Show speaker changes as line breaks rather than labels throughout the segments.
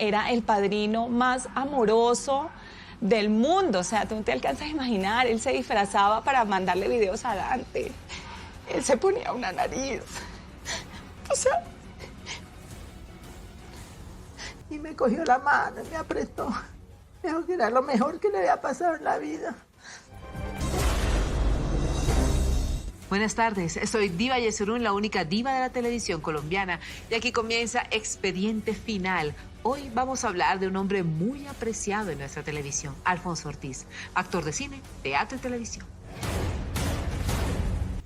Era el padrino más amoroso del mundo. O sea, tú no te alcanzas a imaginar. Él se disfrazaba para mandarle videos a Dante. Él se ponía una nariz. O sea...
Y me cogió la mano y me apretó. Me dijo que era lo mejor que le había pasado en la vida.
Buenas tardes, soy Diva Yesurún, la única diva de la televisión colombiana. Y aquí comienza Expediente Final. Hoy vamos a hablar de un hombre muy apreciado en nuestra televisión, Alfonso Ortiz, actor de cine, teatro y televisión.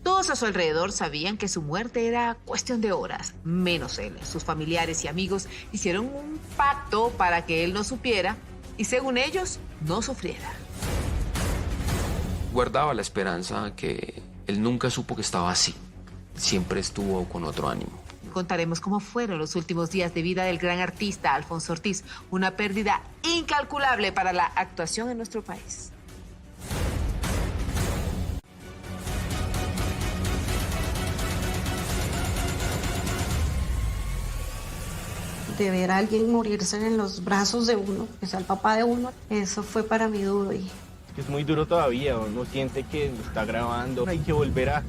Todos a su alrededor sabían que su muerte era cuestión de horas, menos él. Sus familiares y amigos hicieron un pacto para que él no supiera y, según ellos, no sufriera.
Guardaba la esperanza que él nunca supo que estaba así. Siempre estuvo con otro ánimo.
Contaremos cómo fueron los últimos días de vida del gran artista Alfonso Ortiz, una pérdida incalculable para la actuación en nuestro país.
De ver a alguien morirse en los brazos de uno, que sea el papá de uno, eso fue para mí duro. Y
es muy duro todavía, uno siente que está grabando, hay que volver a...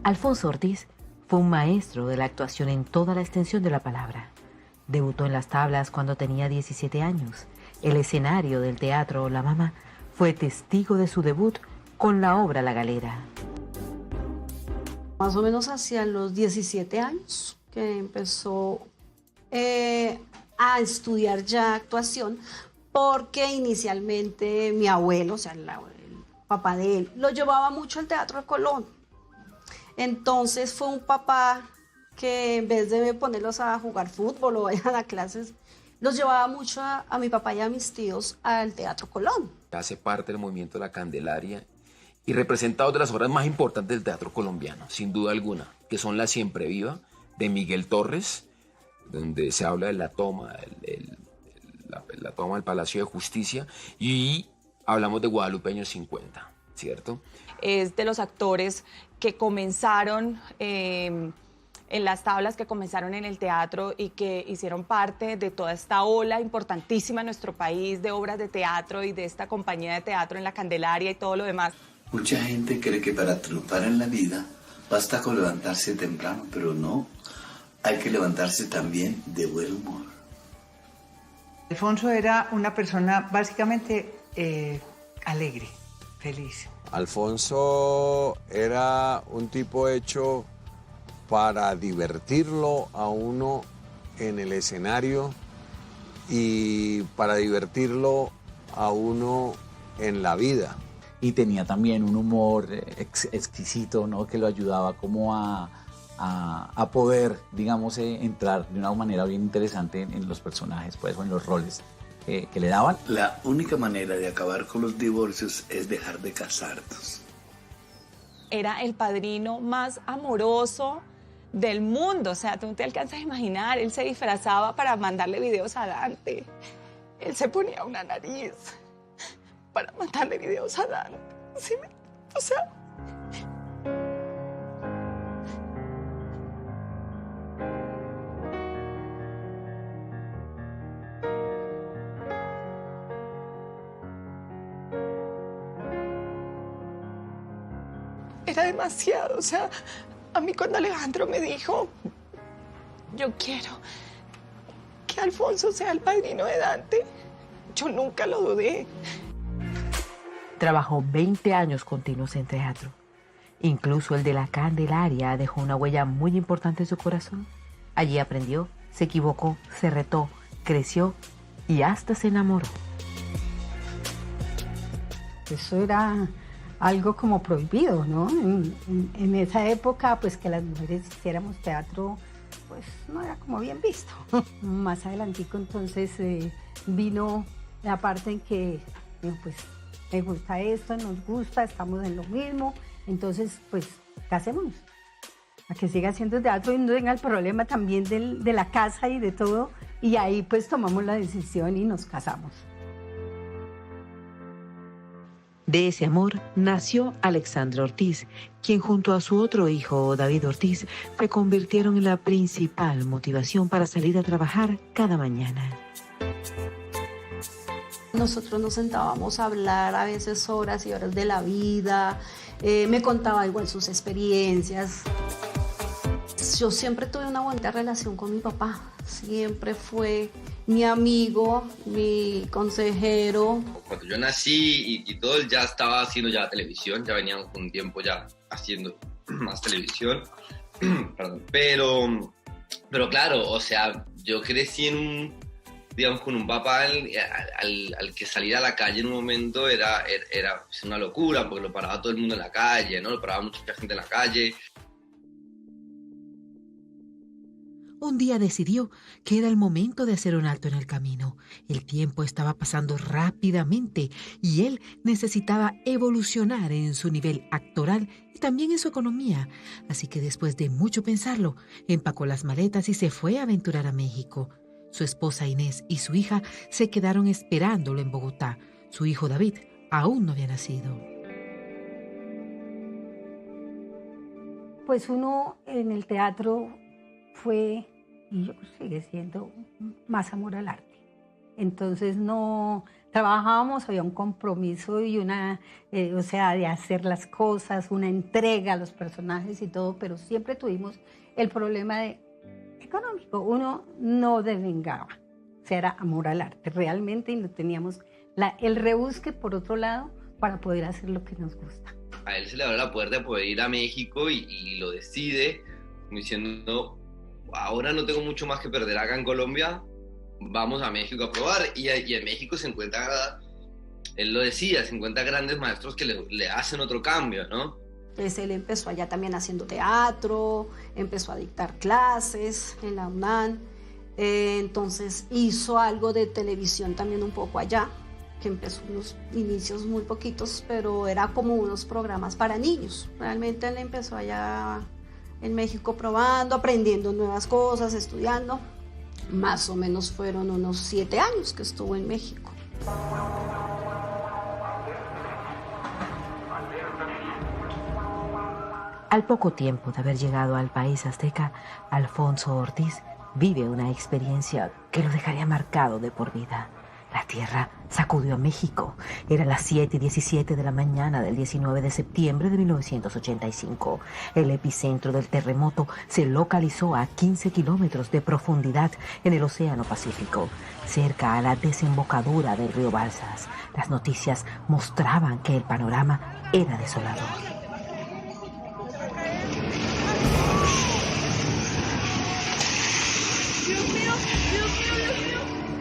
Alfonso Ortiz fue un maestro de la actuación en toda la extensión de la palabra. Debutó en las tablas cuando tenía 17 años. El escenario del teatro La Mama fue testigo de su debut con la obra La Galera.
más o menos hacia los 17 años que empezó a estudiar ya actuación, porque inicialmente mi abuelo, o sea, el papá de él, lo llevaba mucho al Teatro de Colón. Entonces fue un papá que en vez de ponerlos a jugar fútbol o a dar clases, los llevaba mucho a mi papá y a mis tíos al Teatro Colón.
Hace parte del movimiento de la Candelaria y representa dos de las obras más importantes del teatro colombiano, sin duda alguna, que son La Siempre Viva, de Miguel Torres, donde se habla de la toma, la toma del Palacio de Justicia, y hablamos de Guadalupeños 50, ¿cierto?
Es de los actores que comenzaron en las tablas, que comenzaron en el teatro y que hicieron parte de toda esta ola importantísima en nuestro país de obras de teatro y de esta compañía de teatro en la Candelaria y todo lo demás.
Mucha gente cree que para triunfar en la vida basta con levantarse temprano, pero no. Hay que levantarse también de buen humor.
Alfonso era una persona básicamente alegre, feliz.
Alfonso era un tipo hecho para divertirlo a uno en el escenario y para divertirlo a uno en la vida.
Y tenía también un humor exquisito, ¿no? Que lo ayudaba como a poder, digamos, entrar de una manera bien interesante en los personajes, pues, o en los roles que le daban.
La única manera de acabar con los divorcios es dejar de casarnos.
Era el padrino más amoroso del mundo. O sea, tú no te alcanzas a imaginar. Él se disfrazaba para mandarle videos a Dante. Él se ponía una nariz para mandarle videos a Dante. ¿Sí? O sea... Era demasiado. O sea, a mí cuando Alejandro me dijo, yo quiero que Alfonso sea el padrino de Dante, yo nunca lo dudé.
Trabajó 20 años continuos en teatro. Incluso el de la Candelaria dejó una huella muy importante en su corazón. Allí aprendió, se equivocó, se retó, creció y hasta se enamoró.
Eso era algo como prohibido, ¿no? En esa época, pues que las mujeres hiciéramos teatro, pues no era como bien visto. Más adelantico, entonces, vino la parte en que, pues, me gusta esto, nos gusta, estamos en lo mismo, entonces, pues, casémonos. A que siga haciendo teatro y no tenga el problema también de la casa y de todo, y ahí, pues, tomamos la decisión y nos casamos.
De ese amor nació Alexandra Ortiz, quien junto a su otro hijo, David Ortiz, se convirtieron en la principal motivación para salir a trabajar cada mañana.
Nosotros nos sentábamos a hablar a veces horas y horas de la vida, me contaba igual sus experiencias. Yo siempre tuve una buena relación con mi papá, siempre fue mi amigo, mi consejero.
Cuando yo nací y todo, él ya estaba haciendo ya televisión, ya veníamos un tiempo ya haciendo más televisión, perdón. Pero claro, o sea, yo crecí digamos, con un papá al que salir a la calle en un momento era una locura, porque lo paraba todo el mundo en la calle, ¿no? Lo paraba mucha gente en la calle.
Un día decidió que era el momento de hacer un alto en el camino. El tiempo estaba pasando rápidamente y él necesitaba evolucionar en su nivel actoral y también en su economía. Así que después de mucho pensarlo, empacó las maletas y se fue a aventurar a México. Su esposa Inés y su hija se quedaron esperándolo en Bogotá. Su hijo David aún no había nacido.
Pues uno en el teatro fue, y yo creo que sigue siendo, más amor al arte. Entonces no trabajábamos, había un compromiso y o sea, de hacer las cosas, una entrega a los personajes y todo, pero siempre tuvimos el problema económico. Uno no devengaba, o sea, era amor al arte realmente, y no teníamos el rebusque por otro lado para poder hacer lo que nos gusta.
A él se le abre la puerta de poder ir a México y lo decide diciendo: ahora no tengo mucho más que perder acá en Colombia, vamos a México a probar. Y en México se encuentra, él lo decía, se encuentra grandes maestros que le hacen otro cambio, ¿no?
Entonces él empezó allá también haciendo teatro, empezó a dictar clases en la UNAM, entonces hizo algo de televisión también un poco allá, que empezó unos inicios muy poquitos, pero era como unos programas para niños. Realmente él empezó allá en México probando, aprendiendo nuevas cosas, estudiando. Más o menos fueron unos 7 años que estuvo en México.
Al poco tiempo de haber llegado al país azteca, Alfonso Ortiz vive una experiencia que lo dejaría marcado de por vida. La tierra sacudió a México. Era las 7:17 de la mañana del 19 de septiembre de 1985. El epicentro del terremoto se localizó a 15 kilómetros de profundidad en el Océano Pacífico, cerca a la desembocadura del río Balsas. Las noticias mostraban que el panorama era desolador.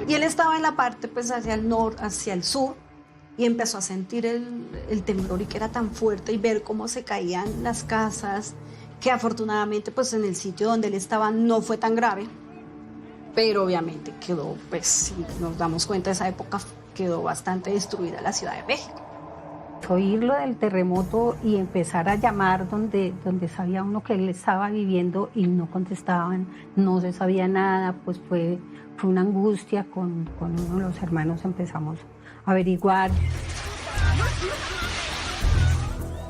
Y él estaba en la parte pues hacia el norte, hacia el sur, y empezó a sentir el temblor, y que era tan fuerte, y ver cómo se caían las casas, que afortunadamente pues en el sitio donde él estaba no fue tan grave, pero obviamente quedó, pues si nos damos cuenta de esa época, quedó bastante destruida la Ciudad de México.
Oír lo del terremoto y empezar a llamar donde sabía uno que él estaba viviendo y no contestaban, no se sabía nada, pues fue una angustia. Con uno de los hermanos empezamos a averiguar.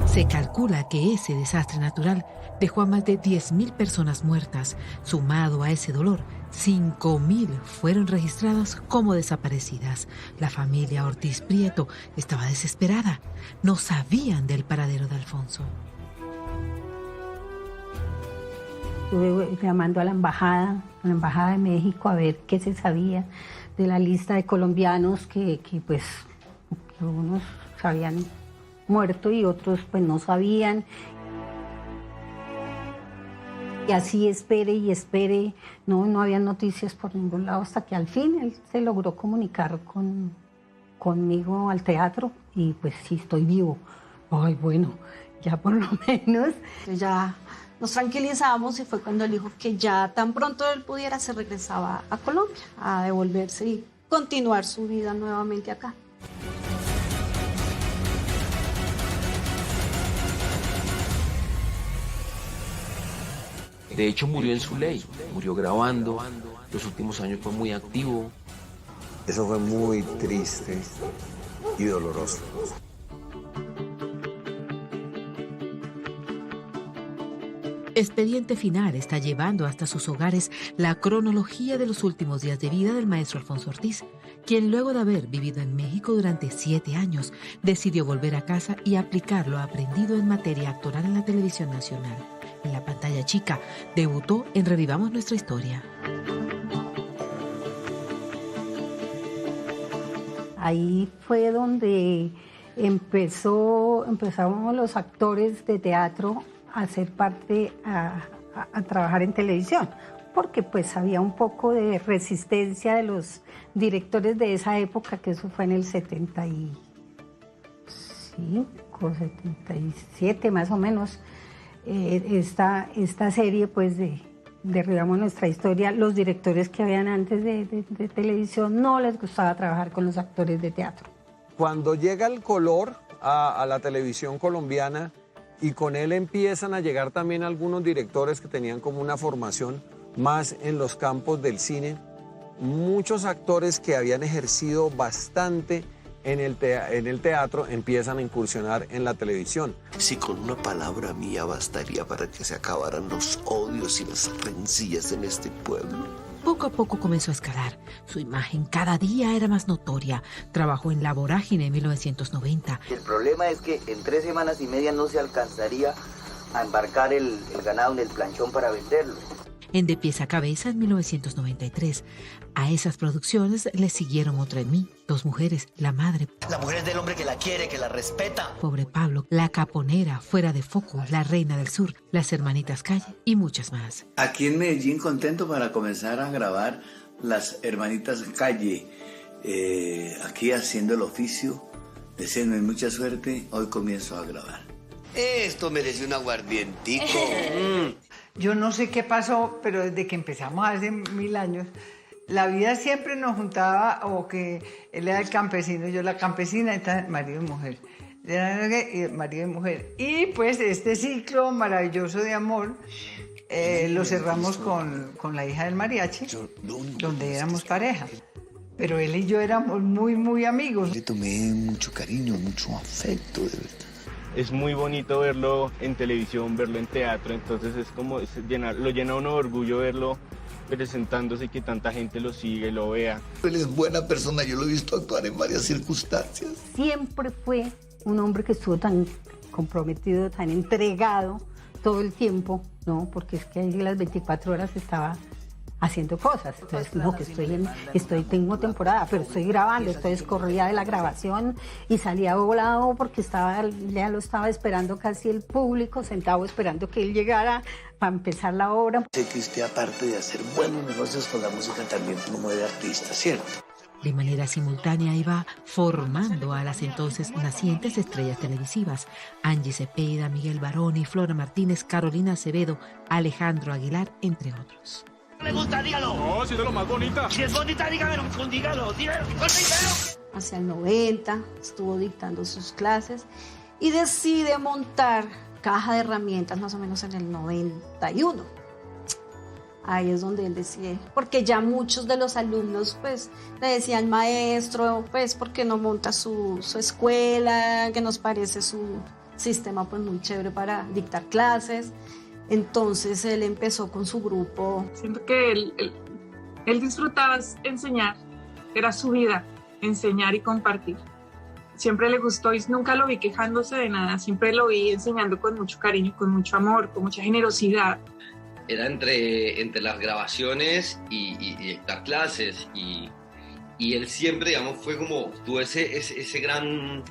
Se calcula que ese desastre natural dejó a más de 10.000 personas muertas. Sumado a ese dolor, 5.000 fueron registradas como desaparecidas. La familia Ortiz Prieto estaba desesperada. No sabían del paradero de Alfonso.
Estuve llamando a la embajada de México, a ver qué se sabía de la lista de colombianos que unos se habían muerto y otros pues no sabían. Y así espere y espere, no había noticias por ningún lado, hasta que al fin él se logró comunicar conmigo al teatro, y pues sí, estoy vivo. Ay, bueno, ya por lo menos.
Ya nos tranquilizamos, y fue cuando él dijo que ya tan pronto él pudiera se regresaba a Colombia, a devolverse y continuar su vida nuevamente acá.
De hecho, murió en su ley, murió grabando, los últimos años fue muy activo.
Eso fue muy triste y doloroso.
Expediente Final está llevando hasta sus hogares la cronología de los últimos días de vida del maestro Alfonso Ortiz, quien luego de haber vivido en México durante 7 años, decidió volver a casa y aplicar lo aprendido en materia actoral en la televisión nacional. En la pantalla chica, debutó en Revivamos Nuestra Historia.
Ahí fue donde empezamos los actores de teatro a ser parte, a trabajar en televisión, porque pues había un poco de resistencia de los directores de esa época, que eso fue en el 75, 77 más o menos, esta serie pues de Revivamos Nuestra Historia. Los directores que habían antes de televisión no les gustaba trabajar con los actores de teatro.
Cuando llega el color a la televisión colombiana, y con él empiezan a llegar también algunos directores que tenían como una formación más en los campos del cine, muchos actores que habían ejercido bastante en el teatro empiezan a incursionar en la televisión.
Si con una palabra mía bastaría para que se acabaran los odios y las rencillas en este pueblo.
Poco a poco comenzó a escalar. Su imagen cada día era más notoria. Trabajó en La Vorágine en 1990.
El problema es que en 3 semanas y media no se alcanzaría a embarcar el ganado en el planchón para venderlo.
En De Pies a Cabeza en 1993. A esas producciones le siguieron Otra en mí, Dos mujeres, La madre.
La mujer es del hombre que la quiere, que la respeta.
Pobre Pablo, La caponera, Fuera de foco, La reina del sur, Las hermanitas Calle y muchas más.
Aquí en Medellín contento para comenzar a grabar Las hermanitas Calle. Aquí haciendo el oficio, deseándome mucha suerte, hoy comienzo a grabar.
Esto merece un aguardientico.
Yo no sé qué pasó, pero desde que empezamos hace 1000 años, la vida siempre nos juntaba, o que él era el campesino, yo la campesina, entonces marido y mujer. Marido y mujer. Y pues este ciclo maravilloso de amor lo cerramos con la hija del mariachi, donde éramos pareja. Pero él y yo éramos muy, muy amigos.
Le tomé mucho cariño, mucho afecto, de verdad.
Es muy bonito verlo en televisión, verlo en teatro, entonces es como lo llena uno de orgullo verlo presentándose y que tanta gente lo sigue, lo vea.
Él es buena persona, yo lo he visto actuar en varias circunstancias.
Siempre fue un hombre que estuvo tan comprometido, tan entregado todo el tiempo, ¿no? Porque es que ahí las 24 horas estaba haciendo cosas. Entonces, no, que tengo temporada, pero estoy grabando, corría de la grabación y salía volado porque ya lo estaba esperando casi el público, sentado esperando que él llegara para empezar la obra.
Sé que usted, aparte de hacer buenos negocios con la música, también promueve artistas, ¿cierto?
De manera simultánea iba formando a las entonces nacientes estrellas televisivas: Angie Cepeda, Miguel Barón y Flora Martínez, Carolina Acevedo, Alejandro Aguilar, entre otros.
¿Le gusta? Dígalo.
No, si es de lo más bonita.
Si es bonita, dígalo.
Hacia el 90 estuvo dictando sus clases y decide montar Caja de Herramientas más o menos en el 91. Ahí es donde él decide, porque ya muchos de los alumnos pues le decían: maestro, pues ¿por qué no monta su escuela? Que nos parece su sistema pues muy chévere para dictar clases. Entonces él empezó con su grupo.
Siento que él disfrutaba enseñar, era su vida, enseñar y compartir. Siempre le gustó y nunca lo vi quejándose de nada, siempre lo vi enseñando con mucho cariño, con mucho amor, con mucha generosidad.
Era entre las grabaciones y dictar clases y él siempre, digamos, fue como, tuvo ese gran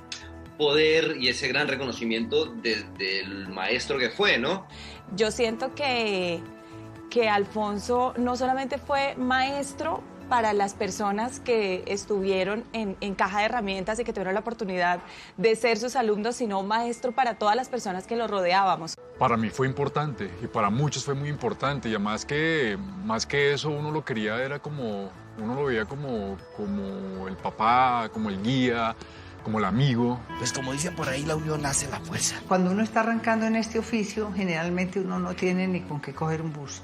poder y ese gran reconocimiento del maestro que fue, ¿no?
Yo siento que Alfonso no solamente fue maestro para las personas que estuvieron en Caja de Herramientas y que tuvieron la oportunidad de ser sus alumnos, sino maestro para todas las personas que lo rodeábamos.
Para mí fue importante y para muchos fue muy importante, y además más que eso uno lo quería, uno lo veía como el papá, como el guía, como el amigo.
Pues como dicen por ahí, la unión hace la fuerza.
Cuando uno está arrancando en este oficio, generalmente uno no tiene ni con qué coger un bus.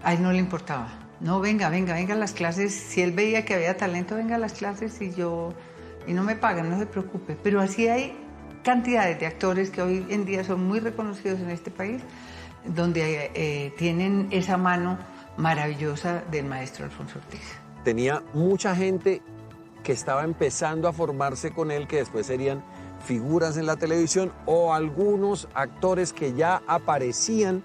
A él no le importaba. No, venga a las clases. Si él veía que había talento, venga a las clases y no me pagan, no se preocupe. Pero así hay cantidades de actores que hoy en día son muy reconocidos en este país, donde tienen esa mano maravillosa del maestro Alfonso Ortiz.
Tenía mucha gente que estaba empezando a formarse con él, que después serían figuras en la televisión, o algunos actores que ya aparecían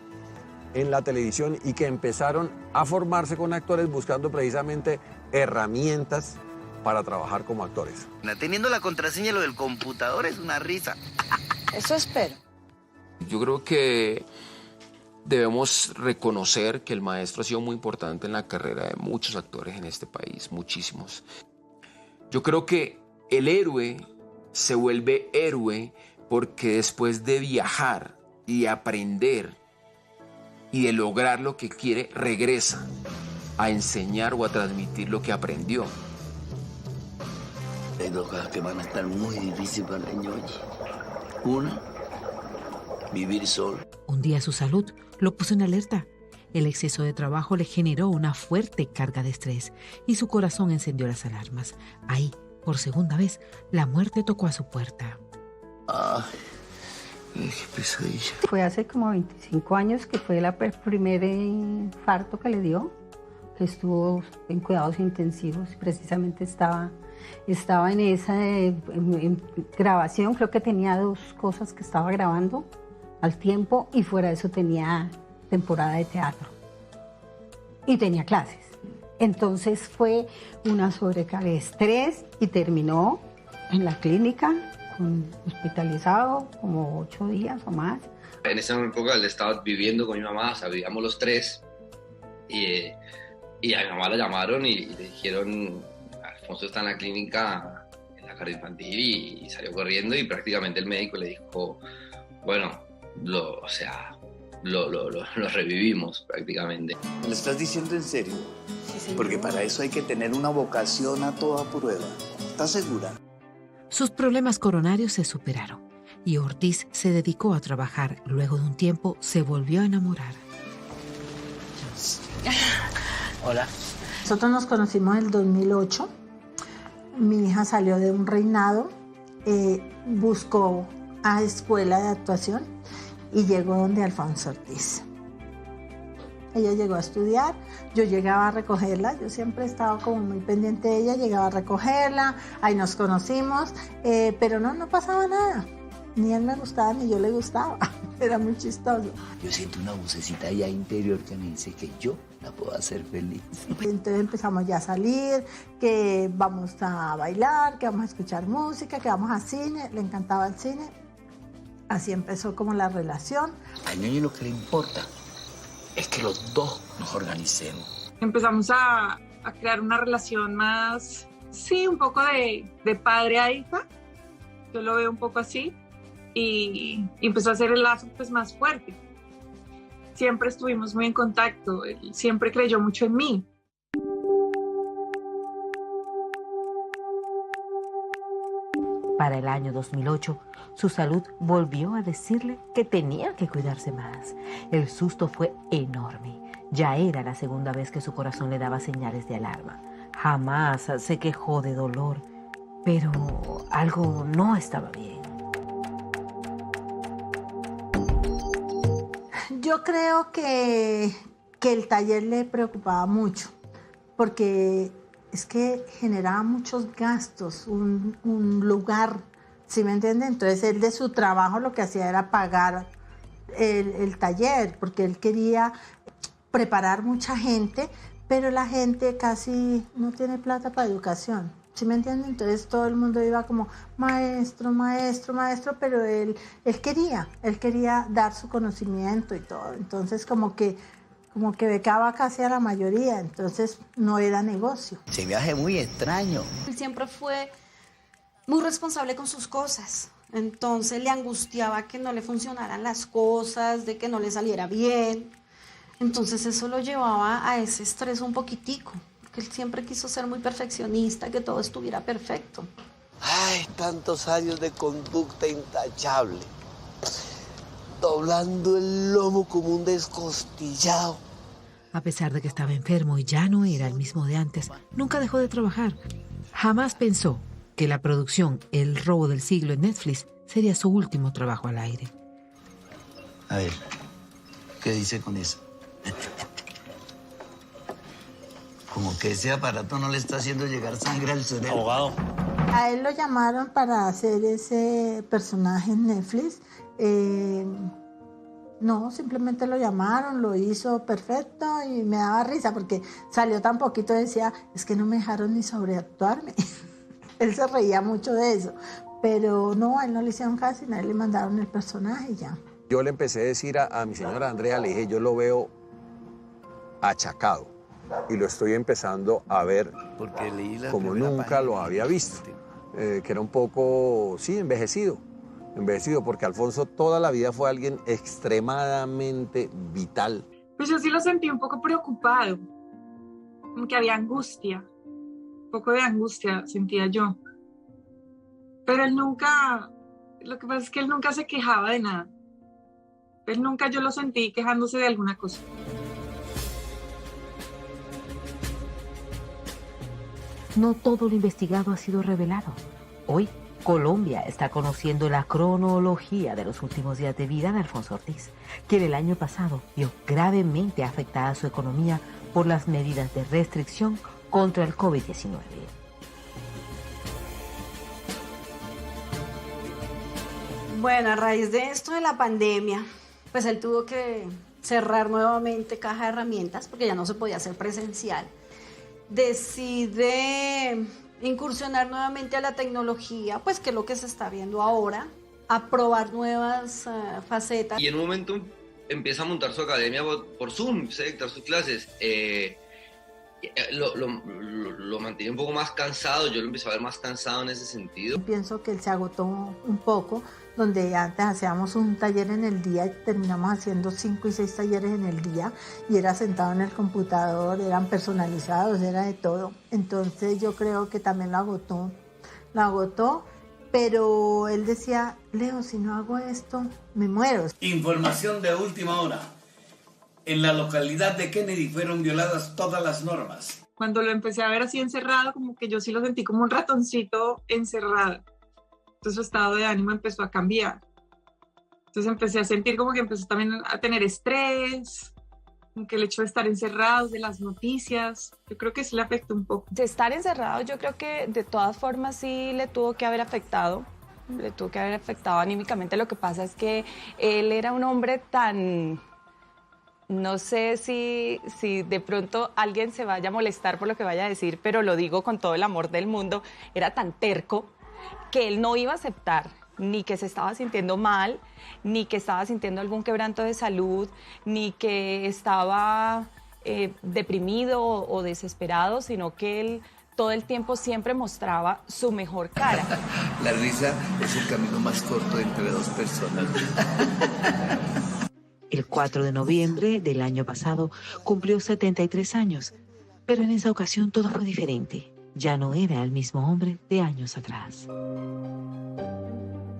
en la televisión y que empezaron a formarse con actores buscando precisamente herramientas para trabajar como actores.
Teniendo la contraseña lo del computador es una risa.
Eso espero.
Yo creo que debemos reconocer que el maestro ha sido muy importante en la carrera de muchos actores en este país, muchísimos. Yo creo que el héroe se vuelve héroe porque después de viajar y aprender y de lograr lo que quiere, regresa a enseñar o a transmitir lo que aprendió.
Hay dos cosas que van a estar muy difíciles para el ñoñi. Una, vivir solo.
Un día su salud lo puso en alerta. El exceso de trabajo le generó una fuerte carga de estrés y su corazón encendió las alarmas. Ahí, por segunda vez, la muerte tocó a su puerta.
Ay, qué pesadilla.
Fue hace como 25 años que fue el primer infarto que le dio, que estuvo en cuidados intensivos. Precisamente estaba en esa en grabación, creo que tenía 2 cosas que estaba grabando al tiempo y fuera de eso tenía temporada de teatro y tenía clases. Entonces fue una sobrecarga de estrés y terminó en la clínica, hospitalizado como 8 días o más.
En esa época él estaba viviendo con mi mamá, o sea, vivíamos los 3 y a mi mamá la llamaron y le dijeron: Alfonso está en la clínica, en la cardio infantil, y salió corriendo y prácticamente el médico le dijo, bueno, lo revivimos prácticamente.
¿Me lo estás diciendo en serio?
Sí, señor.
Porque para eso hay que tener una vocación a toda prueba. ¿Estás segura?
Sus problemas coronarios se superaron y Ortiz se dedicó a trabajar. Luego de un tiempo se volvió a enamorar.
Hola.
Nosotros nos conocimos en el 2008. Mi hija salió de un reinado, buscó a escuela de actuación y llegó donde Alfonso Ortiz. Ella llegó a estudiar, yo llegaba a recogerla, yo siempre estaba como muy pendiente de ella, llegaba a recogerla, ahí nos conocimos, pero no pasaba nada. Ni él me gustaba ni yo le gustaba, era muy chistoso.
Yo siento una vocecita allá interior que me dice que yo la puedo hacer feliz.
Entonces empezamos ya a salir, que vamos a bailar, que vamos a escuchar música, que vamos a cine, le encantaba el cine. Así empezó como la relación.
A ñoñi lo que le importa es que los dos nos organicemos.
Empezamos a crear una relación más, sí, un poco de padre a hija. Yo lo veo un poco así. Y empezó a hacer el lazo pues más fuerte. Siempre estuvimos muy en contacto, él siempre creyó mucho en mí.
Para el año 2008, su salud volvió a decirle que tenía que cuidarse más. El susto fue enorme. Ya era la segunda vez que su corazón le daba señales de alarma. Jamás se quejó de dolor, pero algo no estaba bien.
Yo creo que el taller le preocupaba mucho, porque es que generaba muchos gastos, un lugar, ¿sí me entiende? Entonces él de su trabajo lo que hacía era pagar el taller, porque él quería preparar mucha gente, pero la gente casi no tiene plata para educación, ¿sí me entiende? Entonces todo el mundo iba como maestro, maestro, maestro, pero él quería dar su conocimiento y todo, entonces como que becaba casi a la mayoría, entonces no era negocio.
Ese viaje muy extraño.
Él siempre fue muy responsable con sus cosas, entonces le angustiaba que no le funcionaran las cosas, de que no le saliera bien, entonces eso lo llevaba a ese estrés un poquitico, porque él siempre quiso ser muy perfeccionista, que todo estuviera perfecto.
Ay, tantos años de conducta intachable. Doblando el lomo como un descostillado.
A pesar de que estaba enfermo y ya no era el mismo de antes, nunca dejó de trabajar. Jamás pensó que la producción El robo del siglo en Netflix sería su último trabajo al aire.
A ver,
¿Qué dice con eso? Como que ese aparato no le está haciendo llegar sangre al cerebro.
Abogado.
A él lo llamaron para hacer ese personaje en Netflix. No, simplemente lo llamaron, lo hizo perfecto y me daba risa porque salió tan poquito y decía, es que no me dejaron ni sobreactuarme. Él se reía mucho de eso, pero no, a él no le hicieron casi, a él le mandaron el personaje y ya.
Yo le empecé a decir a mi señora Andrea, le dije, yo lo veo achacado y lo estoy empezando a ver como nunca lo había visto, que era un poco, sí, envejecido, porque Alfonso toda la vida fue alguien extremadamente vital.
Pues yo sí lo sentí un poco preocupado, como que había angustia, un poco de angustia sentía yo. Pero él nunca, lo que pasa es que él nunca se quejaba de nada. Él nunca yo lo sentí quejándose de alguna cosa.
No todo lo investigado ha sido revelado. Hoy, Colombia está conociendo la cronología de los últimos días de vida de Alfonso Ortiz, quien el año pasado vio gravemente afectada su economía por las medidas de restricción contra el COVID-19.
Bueno, a raíz de esto de la pandemia, pues él tuvo que cerrar nuevamente Caja de Herramientas porque ya no se podía hacer presencial. Decide incursionar nuevamente a la tecnología, pues que es lo que se está viendo ahora, a probar nuevas facetas.
Y en un momento empieza a montar su academia por Zoom, empieza a dictar sus clases. Lo mantenía un poco más cansado, yo lo empecé a ver más cansado en ese sentido.
Pienso que él se agotó un poco, donde antes hacíamos un taller en el día y terminamos haciendo 5 y 6 talleres en el día y era sentado en el computador, eran personalizados, era de todo. Entonces yo creo que también lo agotó, pero él decía, Leo, si no hago esto, me muero.
Información de última hora. En la localidad de Kennedy fueron violadas todas las normas.
Cuando lo empecé a ver así encerrado, como que yo sí lo sentí como un ratoncito encerrado. Entonces su estado de ánimo empezó a cambiar. Entonces empecé a sentir como que empezó también a tener estrés, como que el hecho de estar encerrados, de las noticias, yo creo que sí le afectó un poco.
De estar encerrado, yo creo que de todas formas sí le tuvo que haber afectado anímicamente. Lo que pasa es que él era un hombre tan... No sé si de pronto alguien se vaya a molestar por lo que vaya a decir, pero lo digo con todo el amor del mundo, era tan terco que él no iba a aceptar ni que se estaba sintiendo mal, ni que estaba sintiendo algún quebranto de salud, ni que estaba deprimido o desesperado, sino que él todo el tiempo siempre mostraba su mejor cara.
La risa es el camino más corto entre dos personas.
El 4 de noviembre del año pasado cumplió 73 años, pero en esa ocasión todo fue diferente. Ya no era el mismo hombre de años atrás.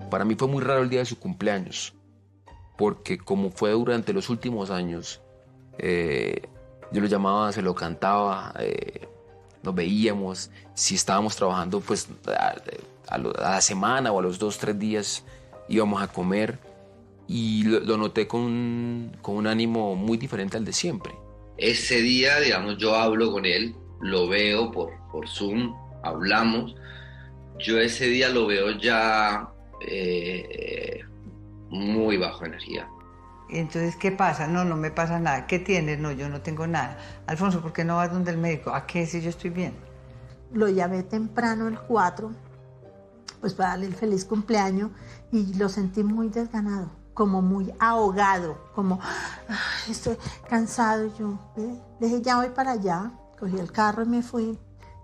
Para mí fue muy raro el día de su cumpleaños, porque como fue durante los últimos años, yo lo llamaba, se lo cantaba, nos veíamos, si estábamos trabajando pues a la semana o a los 2-3 días íbamos a comer. Y lo noté con un ánimo muy diferente al de siempre.
Ese día, digamos, yo hablo con él, lo veo por Zoom, hablamos. Yo ese día lo veo ya muy bajo energía.
Entonces, ¿qué pasa? No me pasa nada. ¿Qué tienes? No, yo no tengo nada. Alfonso, ¿por qué no vas donde el médico? ¿A qué si yo estoy bien?
Lo llamé temprano el 4, pues para darle el feliz cumpleaños y lo sentí muy desganado. Como muy ahogado, como estoy cansado. Yo le dije, ya voy para allá, cogí el carro y me fui.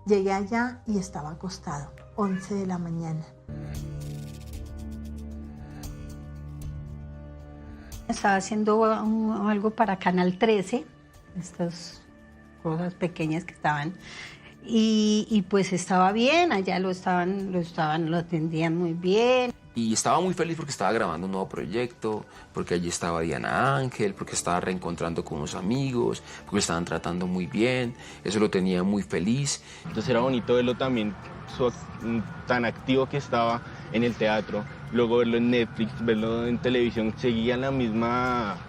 Llegué allá y estaba acostado, 11 de la mañana.
Estaba haciendo algo para Canal 13, estas cosas pequeñas que estaban, y pues estaba bien, allá lo atendían muy bien.
Y estaba muy feliz porque estaba grabando un nuevo proyecto, porque allí estaba Diana Ángel, porque estaba reencontrando con unos amigos, porque lo estaban tratando muy bien, eso lo tenía muy feliz.
Entonces era bonito verlo también tan activo que estaba en el teatro, luego verlo en Netflix, verlo en televisión, seguía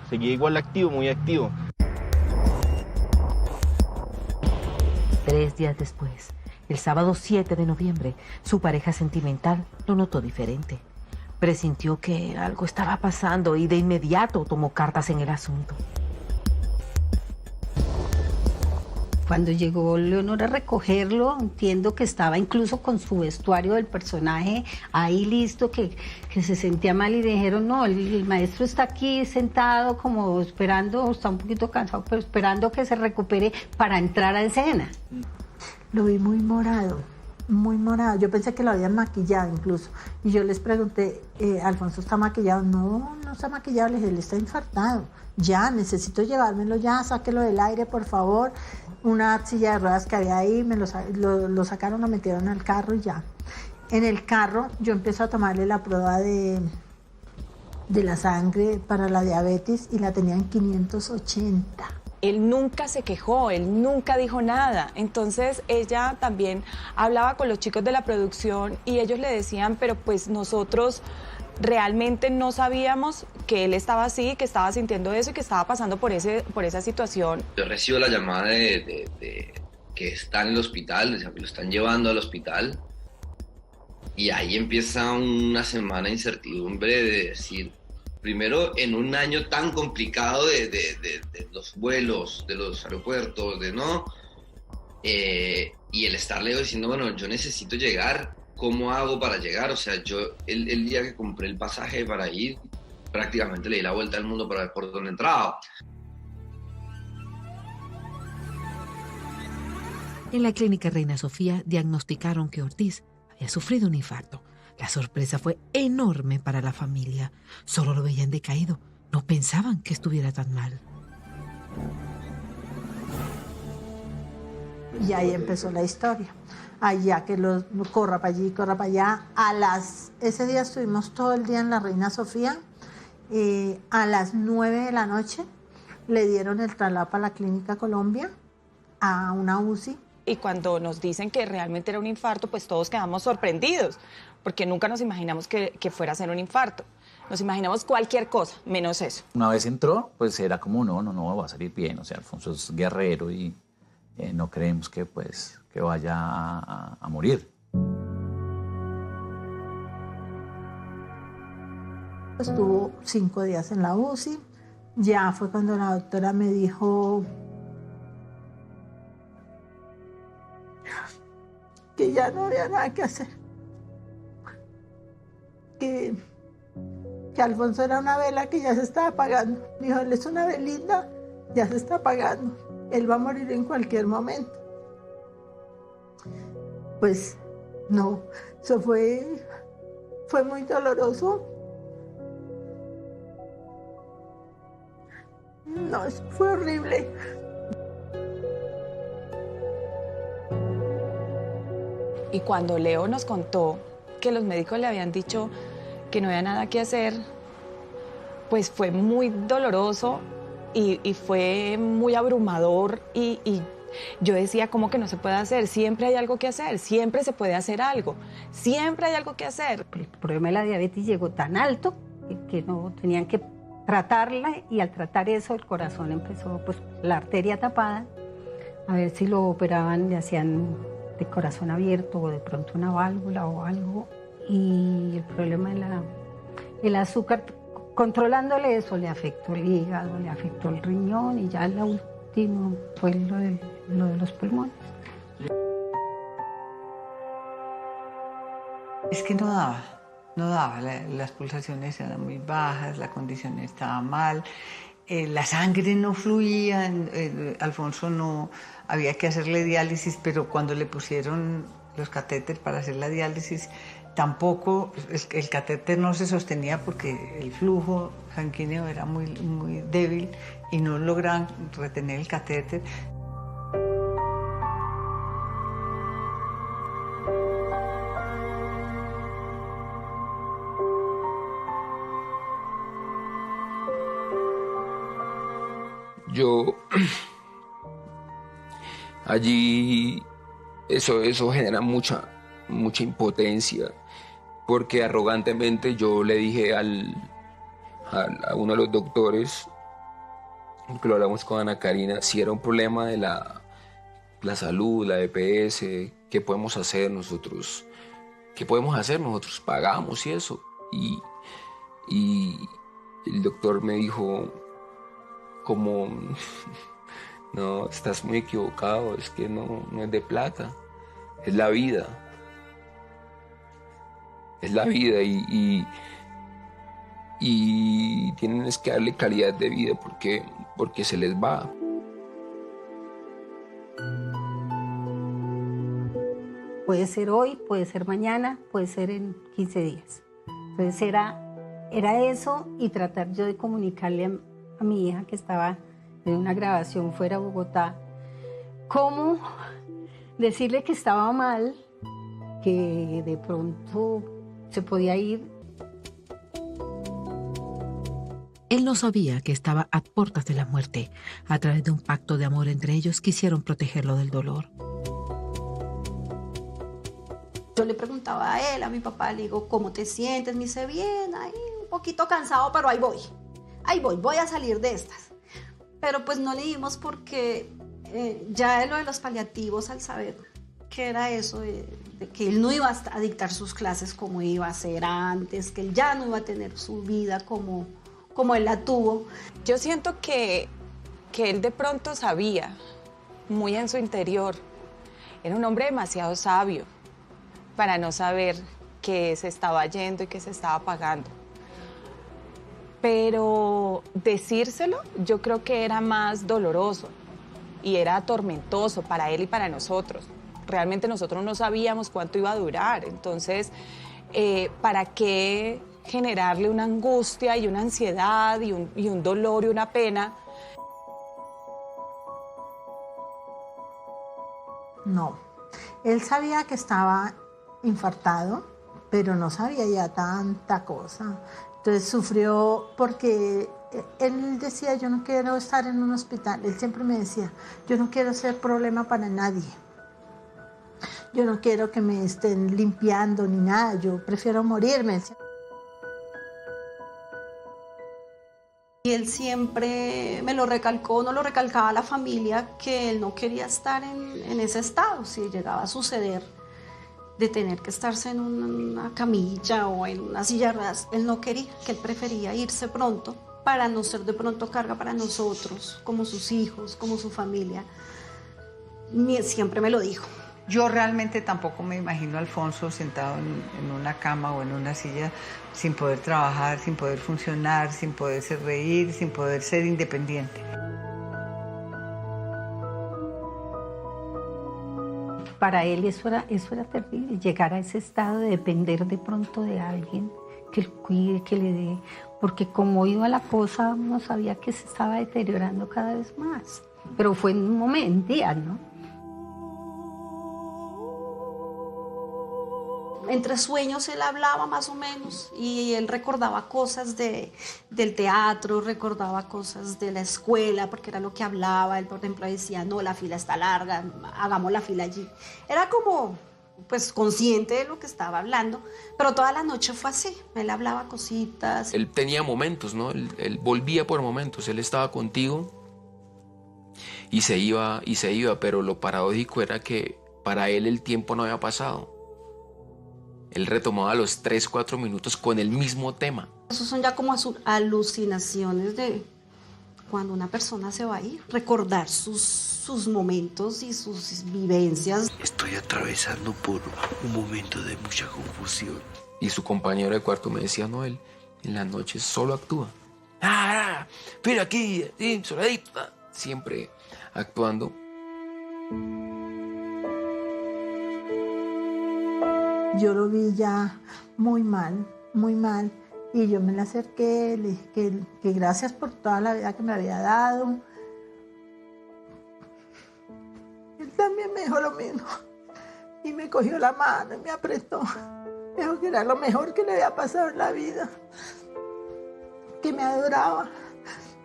igual activo, muy activo.
3 días después, el sábado 7 de noviembre, su pareja sentimental lo notó diferente. Presintió que algo estaba pasando y de inmediato tomó cartas en el asunto.
Cuando llegó Leonor a recogerlo, entiendo que estaba incluso con su vestuario del personaje ahí listo, que se sentía mal y le dijeron, no, el maestro está aquí sentado como esperando, está un poquito cansado, pero esperando que se recupere para entrar a escena.
Lo vi muy morado, muy morado. Yo pensé que lo habían maquillado incluso. Y yo les pregunté, ¿Alfonso está maquillado? No, no está maquillado. Le dije, él está infartado. Ya, necesito llevármelo ya, sáquelo del aire, por favor. Una silla de ruedas que había ahí, lo sacaron, lo metieron al carro y ya. En el carro yo empiezo a tomarle la prueba de la sangre para la diabetes y la tenía en 580.
Él nunca se quejó, él nunca dijo nada. Entonces ella también hablaba con los chicos de la producción y ellos le decían, pero pues nosotros realmente no sabíamos que él estaba así, que estaba sintiendo eso y que estaba pasando por esa situación.
Yo recibo la llamada de que está en el hospital, o sea, que lo están llevando al hospital, y ahí empieza una semana de incertidumbre de decir, primero en un año tan complicado de los vuelos, de los aeropuertos, y el estarle diciendo, bueno, yo necesito llegar, ¿cómo hago para llegar? O sea, yo el día que compré el pasaje para ir, prácticamente le di la vuelta al mundo para ver por dónde entraba.
En la clínica Reina Sofía diagnosticaron que Ortiz había sufrido un infarto. La sorpresa fue enorme para la familia. Solo lo veían decaído. No pensaban que estuviera tan mal.
Y ahí empezó la historia. Allá que corra para allí, corra para allá. Ese día estuvimos todo el día en la Reina Sofía. A las 9 de la noche le dieron el traslado para la Clínica Colombia a una UCI.
Y cuando nos dicen que realmente era un infarto, pues todos quedamos sorprendidos, porque nunca nos imaginamos que fuera a ser un infarto. Nos imaginamos cualquier cosa, menos eso.
Una vez entró, pues era como, no, va a salir bien. O sea, Alfonso es guerrero y no creemos que vaya a morir.
Estuvo 5 días en la UCI. Ya fue cuando la doctora me dijo que ya no había nada que hacer. Que Alfonso era una vela que ya se estaba apagando. Me dijo, él es una velita, ya se está apagando. Él va a morir en cualquier momento. Pues no, eso fue muy doloroso. No, eso fue horrible.
Y cuando Leo nos contó que los médicos le habían dicho que no había nada que hacer, pues fue muy doloroso y fue muy abrumador y yo decía, ¿cómo que no se puede hacer? Siempre hay algo que hacer, siempre se puede hacer algo, siempre hay algo que hacer.
El problema de la diabetes llegó tan alto que no tenían que tratarla y al tratar eso el corazón empezó, pues la arteria tapada, a ver si lo operaban, le hacían de corazón abierto o de pronto una válvula o algo, y el problema el azúcar, controlándole eso, le afectó el hígado, le afectó el riñón y ya la última fue lo de los pulmones.
Es que no daba, las pulsaciones eran muy bajas, la condición estaba mal, la sangre no fluía, Alfonso no, había que hacerle diálisis, pero cuando le pusieron los catéteres para hacer la diálisis, tampoco, el catéter no se sostenía porque el flujo sanguíneo era muy, muy débil y no lograban retener el catéter.
Yo allí eso genera mucha impotencia porque arrogantemente yo le dije a uno de los doctores, que lo hablamos con Ana Karina, si era un problema de la salud, la EPS, ¿qué podemos hacer nosotros? ¿Qué podemos hacer? Nosotros pagamos y eso. Y el doctor me dijo, como, no, estás muy equivocado, es que no es de plata, es la vida. Es la vida y tienen que darle calidad de vida porque se les va.
Puede ser hoy, puede ser mañana, puede ser en 15 días. Entonces era eso y tratar yo de comunicarle a mi hija que estaba en una grabación fuera de Bogotá, cómo decirle que estaba mal, que de pronto se podía ir.
Él no sabía que estaba a puertas de la muerte. A través de un pacto de amor entre ellos, quisieron protegerlo del dolor.
Yo le preguntaba a él, a mi papá, le digo, ¿cómo te sientes? Me dice, bien, ahí un poquito cansado, pero ahí voy a salir de estas. Pero pues no le dimos porque ya lo de los paliativos, al saber que era eso, de que él no iba a dictar sus clases como iba a ser antes, que él ya no iba a tener su vida como él la tuvo.
Yo siento que él de pronto sabía, muy en su interior, era un hombre demasiado sabio para no saber que se estaba yendo y que se estaba pagando. Pero decírselo yo creo que era más doloroso y era tormentoso para él y para nosotros. Realmente nosotros no sabíamos cuánto iba a durar, entonces, ¿para qué generarle una angustia y una ansiedad y un dolor y una pena?
No, él sabía que estaba infartado, pero no sabía ya tanta cosa. Entonces sufrió porque él decía, yo no quiero estar en un hospital. Él siempre me decía, yo no quiero ser problema para nadie. Yo no quiero que me estén limpiando ni nada, yo prefiero morirme.
Y él siempre me lo recalcó, no lo recalcaba a la familia, que él no quería estar en ese estado. Si llegaba a suceder de tener que estarse en una camilla o en una silla de ruedas, él no quería, que él prefería irse pronto para no ser de pronto carga para nosotros, como sus hijos, como su familia. Siempre me lo dijo.
Yo realmente tampoco me imagino a Alfonso sentado en una cama o en una silla sin poder trabajar, sin poder funcionar, sin poderse reír, sin poder ser independiente.
Para él eso era terrible, llegar a ese estado de depender de pronto de alguien que lo cuide, que le dé, porque como iba la cosa, uno sabía que se estaba deteriorando cada vez más. Pero fue en un momento, en días, ¿no?
Entre sueños él hablaba más o menos y él recordaba cosas del teatro, recordaba cosas de la escuela, porque era lo que hablaba. Él, por ejemplo, decía, no, la fila está larga, hagamos la fila allí. Era como, pues, consciente de lo que estaba hablando, pero toda la noche fue así. Él hablaba cositas.
Él tenía momentos, ¿no? Él volvía por momentos, él estaba contigo y se iba, pero lo paradójico era que para él el tiempo no había pasado. Él retomaba los 3-4 minutos con el mismo tema.
Esos son ya como alucinaciones de cuando una persona se va a ir, recordar sus momentos y sus vivencias.
Estoy atravesando por un momento de mucha confusión.
Y su compañero de cuarto me decía, no, él en las noches solo actúa. Pero aquí, soladita, siempre actuando.
Yo lo vi ya muy mal, y yo me le acerqué, le dije que gracias por toda la vida que me había dado. Él también me dijo lo mismo, y me cogió la mano y me apretó. Me dijo que era lo mejor que le había pasado en la vida, que me adoraba,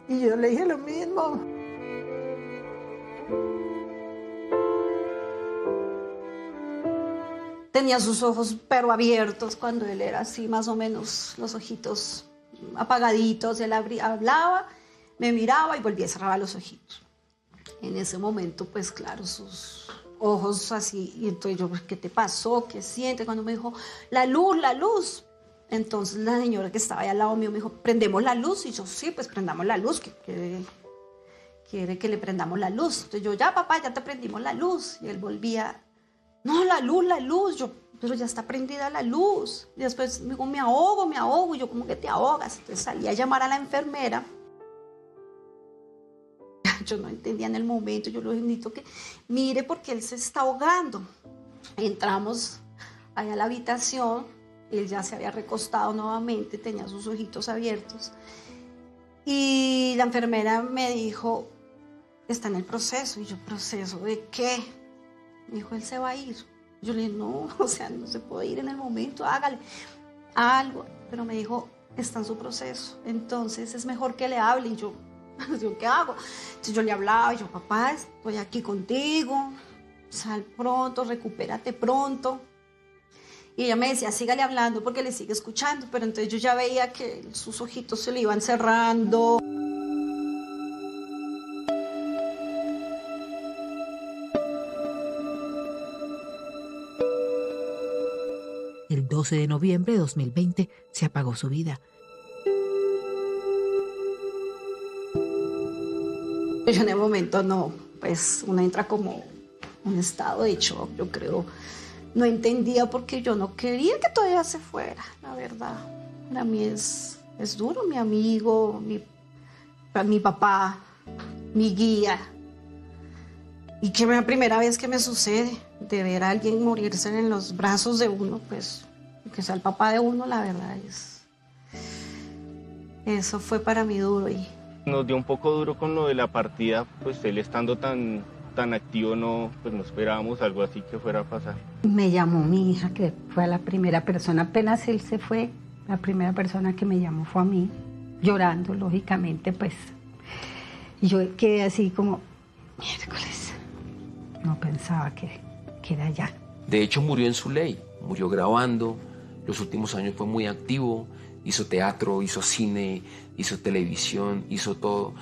y yo le dije lo mismo.
tenía sus ojos pero abiertos cuando él era así, más o menos, los ojitos apagaditos. Él hablaba, me miraba y volvía a cerrar los ojitos. En ese momento, pues claro, sus ojos así, y entonces yo, ¿qué te pasó? ¿Qué sientes? Cuando me dijo, la luz, la luz. Entonces la señora que estaba ahí al lado mío me dijo, ¿prendemos la luz? Y yo, sí, pues prendamos la luz, que quiere que le prendamos la luz. Entonces yo, ya papá, ya te prendimos la luz. Y él volvía, no, la luz. Yo, pero ya está prendida la luz. Y después me dijo, me ahogo. Y yo, ¿cómo que te ahogas? Entonces salí a llamar a la enfermera. Yo no entendía en el momento, yo le necesito que mire porque él se está ahogando. Entramos allá a la habitación, él ya se había recostado nuevamente, tenía sus ojitos abiertos. Y la enfermera me dijo, está en el proceso. Y yo, ¿proceso de qué? Me dijo, él se va a ir. Yo le dije, no, o sea, no se puede ir en el momento, hágale algo. Pero me dijo, está en su proceso, entonces es mejor que le hable. Y yo, ¿qué hago? Entonces yo le hablaba, y yo, papá, estoy aquí contigo, sal pronto, recupérate pronto. Y ella me decía, sígale hablando porque le sigue escuchando, pero entonces yo ya veía que sus ojitos se le iban cerrando.
El 12 de noviembre de 2020 se apagó su vida.
Yo en el momento no, pues uno entra como un estado de shock, yo creo. No entendía porque yo no quería que todavía se fuera, la verdad. Para mí es duro, mi amigo, mi papá, mi guía. Y que es la primera vez que me sucede de ver a alguien morirse en los brazos de uno, pues que sea el papá de uno, la verdad eso fue para mí duro. Y
nos dio un poco duro con lo de la partida, pues él estando tan activo no esperábamos algo así que fuera a pasar.
Me llamó mi hija, que fue la primera persona, apenas él se fue, la primera persona que me llamó fue a mí, llorando, lógicamente, pues. Y yo quedé así como, miércoles, no pensaba que era ya.
De hecho, murió en su ley, murió grabando, los últimos años fue muy activo, hizo teatro, hizo cine, hizo televisión, hizo todo.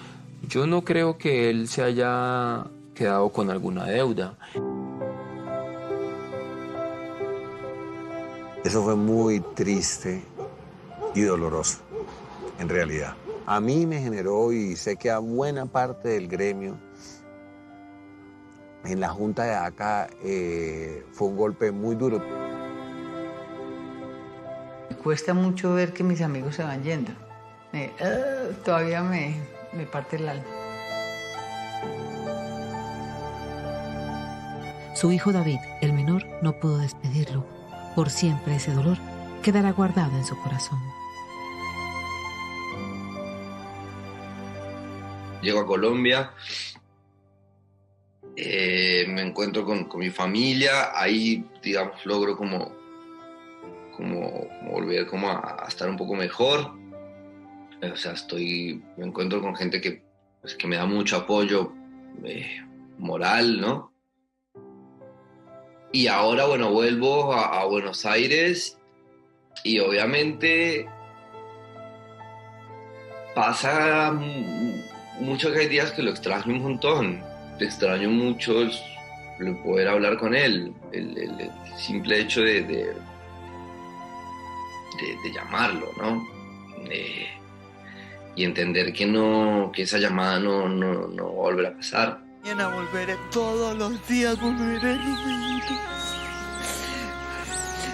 Yo no creo que él se haya quedado con alguna deuda.
Eso fue muy triste y doloroso, en realidad. A mí me generó, y sé que a buena parte del gremio, en la Junta de ACA fue un golpe muy duro.
Me cuesta mucho ver que mis amigos se van yendo. Todavía me parte el alma.
Su hijo David, el menor, no pudo despedirlo. Por siempre ese dolor quedará guardado en su corazón.
Llego a Colombia, me encuentro con mi familia, ahí, digamos, logro como volver como a estar un poco mejor. O sea, me encuentro con gente que me da mucho apoyo moral, ¿no? Y ahora, bueno, vuelvo a Buenos Aires y obviamente pasa mucho que hay días que lo extraño un montón. Te extraño mucho el poder hablar con él, el simple hecho de llamarlo, ¿no? Y entender que esa llamada no va a volver a pasar.
Mañana volveré, todos los días volveré, Rubenito.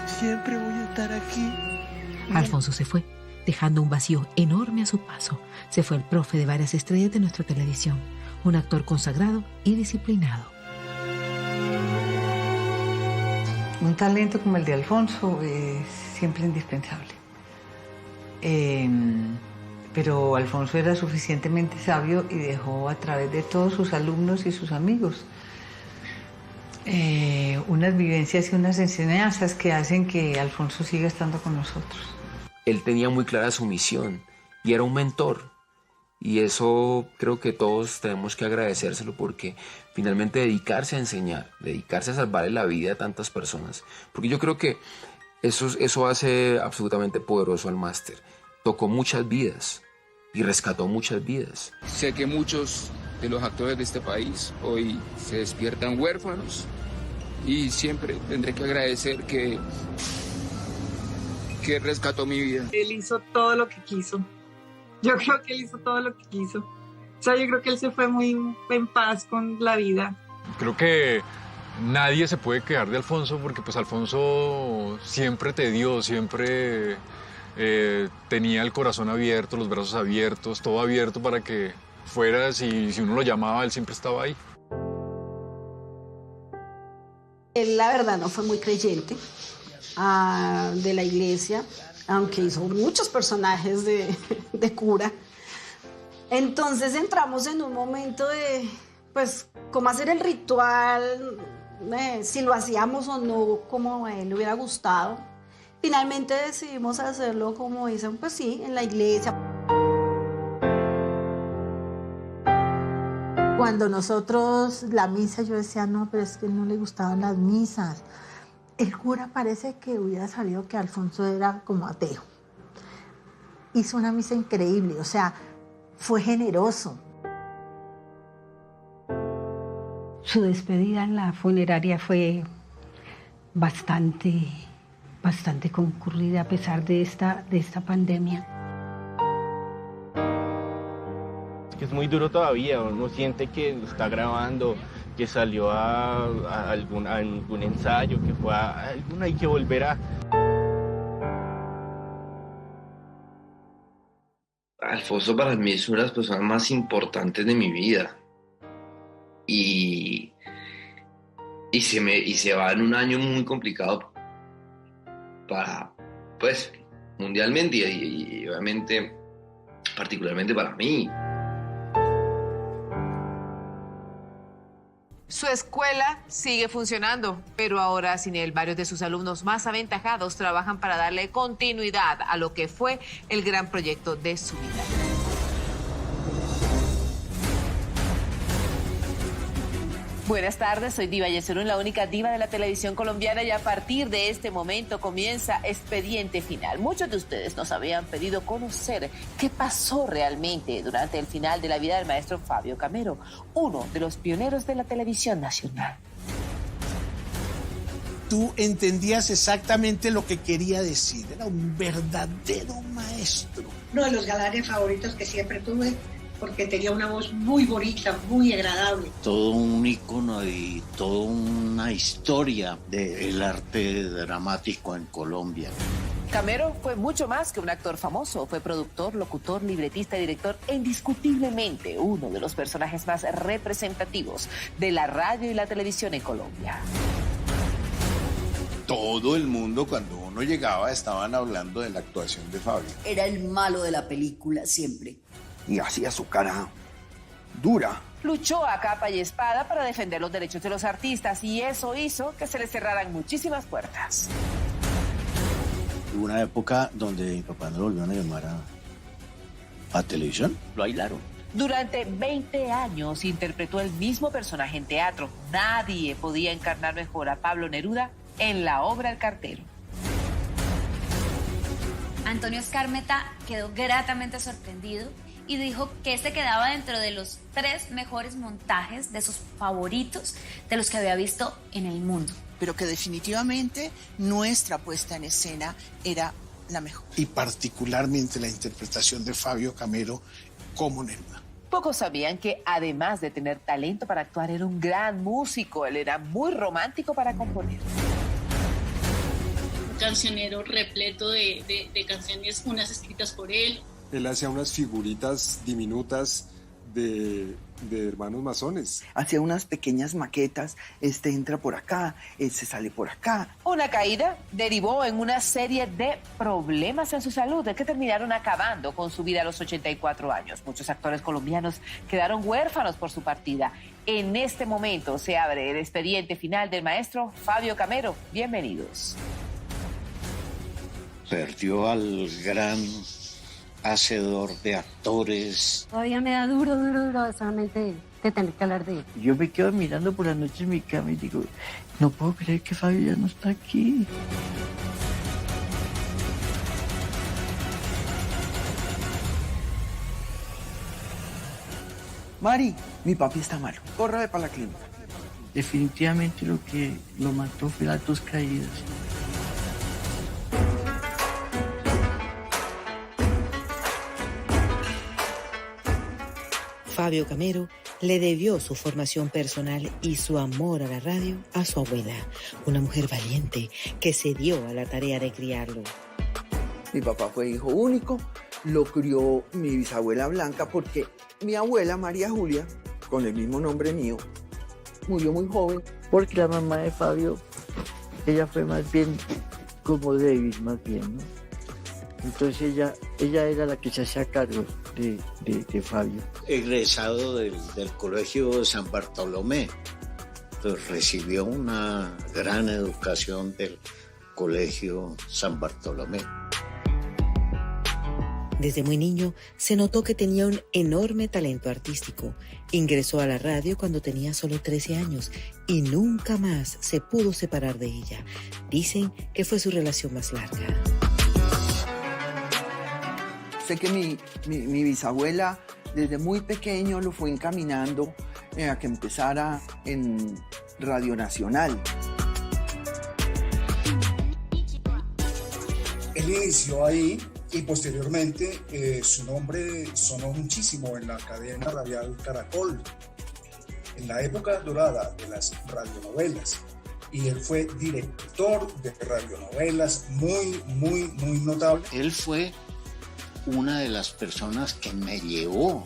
Siempre voy a estar aquí.
Alfonso se fue, dejando un vacío enorme a su paso. Se fue el profe de varias estrellas de nuestra televisión, un actor consagrado y disciplinado.
Un talento como el de Alfonso es siempre indispensable. Pero Alfonso era suficientemente sabio y dejó a través de todos sus alumnos y sus amigos unas vivencias y unas enseñanzas que hacen que Alfonso siga estando con nosotros.
Él tenía muy clara su misión y era un mentor. Y eso creo que todos tenemos que agradecérselo, porque finalmente dedicarse a enseñar, dedicarse a salvarle la vida a tantas personas, porque yo creo que eso hace absolutamente poderoso al máster. Tocó muchas vidas y rescató muchas vidas.
Sé que muchos de los actores de este país hoy se despiertan huérfanos y siempre tendré que agradecer que rescató mi vida.
Él hizo todo lo que quiso. Yo creo que él hizo todo lo que quiso. O sea, yo creo que él se fue muy en paz con la vida.
Creo que nadie se puede quedar de Alfonso, porque pues Alfonso siempre te dio, siempre tenía el corazón abierto, los brazos abiertos, todo abierto para que fueras, y si uno lo llamaba, él siempre estaba ahí.
Él, la verdad, no fue muy creyente de la iglesia, aunque hizo muchos personajes de cura. Entonces entramos en un momento de, pues, cómo hacer el ritual, si lo hacíamos o no, como a él le hubiera gustado. Finalmente decidimos hacerlo como dicen, pues sí, en la iglesia.
Cuando nosotros, la misa, yo decía, no, pero es que no le gustaban las misas. El cura parece que hubiera sabido que Alfonso era como ateo. Hizo una misa increíble, o sea, fue generoso.
Su despedida en la funeraria fue bastante concurrida a pesar de esta pandemia.
Es muy duro todavía, uno siente que está grabando, que salió a algún ensayo, que fue a alguna, hay que volver a...
Alfonso para mí es una de las personas más importantes de mi vida. Y se va en un año muy complicado para, pues, mundialmente y obviamente, particularmente para mí.
Su escuela sigue funcionando, pero ahora sin él, varios de sus alumnos más aventajados trabajan para darle continuidad a lo que fue el gran proyecto de su vida. Buenas tardes, soy Diva Yesurún, la única diva de la televisión colombiana, y a partir de este momento comienza Expediente Final. Muchos de ustedes nos habían pedido conocer qué pasó realmente durante el final de la vida del maestro Fabio Camero, uno de los pioneros de la televisión nacional.
Tú entendías exactamente lo que quería decir, era un verdadero maestro.
Uno de los galanes favoritos que siempre tuve, porque tenía una voz muy bonita, muy agradable.
Todo un ícono y toda una historia del arte dramático en Colombia.
Camero fue mucho más que un actor famoso, fue productor, locutor, libretista y director, e indiscutiblemente uno de los personajes más representativos de la radio y la televisión en Colombia.
Todo el mundo, cuando uno llegaba, estaban hablando de la actuación de Fabio.
Era el malo de la película siempre.
Y hacía su cara dura.
Luchó a capa y espada para defender los derechos de los artistas, y eso hizo que se le cerraran muchísimas puertas.
Hubo una época donde mi papá no lo volvieron a llamar a televisión. Lo aislaron.
Durante 20 años interpretó el mismo personaje en teatro. Nadie podía encarnar mejor a Pablo Neruda en la obra El Cartero.
Antonio Skármeta quedó gratamente sorprendido y dijo que este quedaba dentro de los 3 mejores montajes de sus favoritos de los que había visto en el mundo.
Pero que definitivamente nuestra puesta en escena era la mejor.
Y particularmente la interpretación de Fabio Camero como Neruda.
Pocos sabían que además de tener talento para actuar, era un gran músico. Él era muy romántico para componer.
Un cancionero repleto de canciones, unas escritas por él.
Él hacía unas figuritas diminutas de hermanos masones.
Hacía unas pequeñas maquetas, entra por acá, se sale por acá.
Una caída derivó en una serie de problemas en su salud, que terminaron acabando con su vida a los 84 años. Muchos actores colombianos quedaron huérfanos por su partida. En este momento se abre el expediente final del maestro Fabio Camero. Bienvenidos.
Perdió al hacedor de actores.
Todavía me da duro solamente de tener que hablar de él.
Yo me quedo mirando por la noche en mi cama y digo, no puedo creer que Fabio ya no está aquí.
Mari, mi papi está malo. Córrele para la clínica.
Definitivamente lo que lo mató fue las 2 caídas.
Fabio Camero le debió su formación personal y su amor a la radio a su abuela, una mujer valiente que se dio a la tarea de criarlo.
Mi papá fue hijo único, lo crió mi bisabuela Blanca porque mi abuela María Julia, con el mismo nombre mío, murió muy joven.
Porque la mamá de Fabio, ella fue más bien como débil, más bien, ¿no? Entonces ella era la que se hacía cargo de Fabio.
Egresado del Colegio San Bartolomé, pues recibió una gran educación del Colegio San Bartolomé.
Desde muy niño se notó que tenía un enorme talento artístico. Ingresó a la radio cuando tenía solo 13 años y nunca más se pudo separar de ella. Dicen que fue su relación más larga.
Sé que mi bisabuela desde muy pequeño lo fue encaminando a que empezara en Radio Nacional.
Él inició ahí y posteriormente su nombre sonó muchísimo en la cadena radial Caracol, en la época dorada de las radionovelas. Y él fue director de radionovelas muy notable.
Él fue una de las personas que me llevó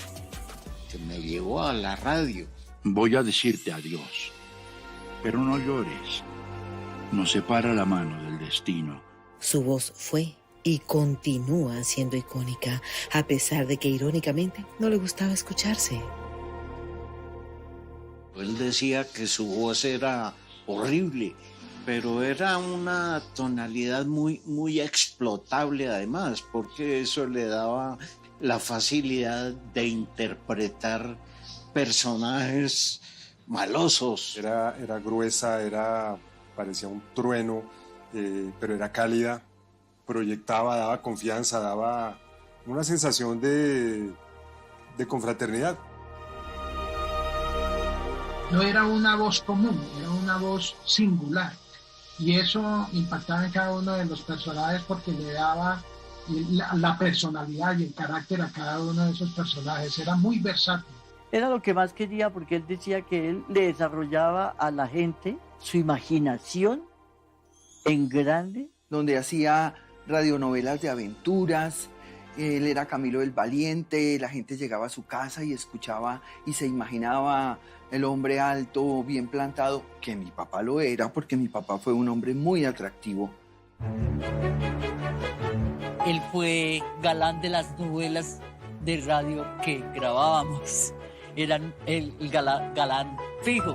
a la radio.
Voy a decirte adiós, pero no llores. Nos separa la mano del destino.
Su voz fue y continúa siendo icónica, a pesar de que irónicamente no le gustaba escucharse.
Él decía que su voz era horrible, pero era una tonalidad muy explotable además, porque eso le daba la facilidad de interpretar personajes malosos.
Era gruesa, parecía un trueno, pero era cálida, proyectaba, daba confianza, daba una sensación de confraternidad.
No era una voz común, era una voz singular. Y eso impactaba en cada uno de los personajes porque le daba la personalidad y el carácter a cada uno de esos personajes. Era muy versátil.
Era lo que más quería porque él decía que él le desarrollaba a la gente su imaginación en grande.
Donde hacía radionovelas de aventuras. Él era Camilo el Valiente, la gente llegaba a su casa y escuchaba y se imaginaba el hombre alto, bien plantado, que mi papá lo era, porque mi papá fue un hombre muy atractivo.
Él fue galán de las novelas de radio que grabábamos. Era el galán fijo.